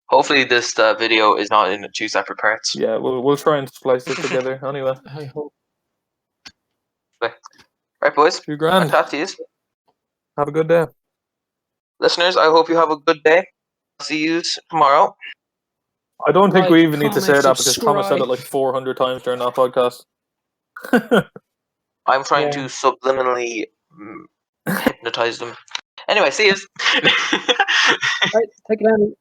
hopefully this video is not in 2 separate parts. Yeah, we'll try and splice it together anyway. I hope. Right, boys. 2 grand. I'll talk to you. Have a good day. Listeners, I hope you have a good day. See you tomorrow. I don't think Like, we even need to say comment, that because Thomas said it subscribe. like 400 times during that podcast. I'm trying Yeah. to subliminally hypnotize them. Anyway, see you. Right, take it, Andy.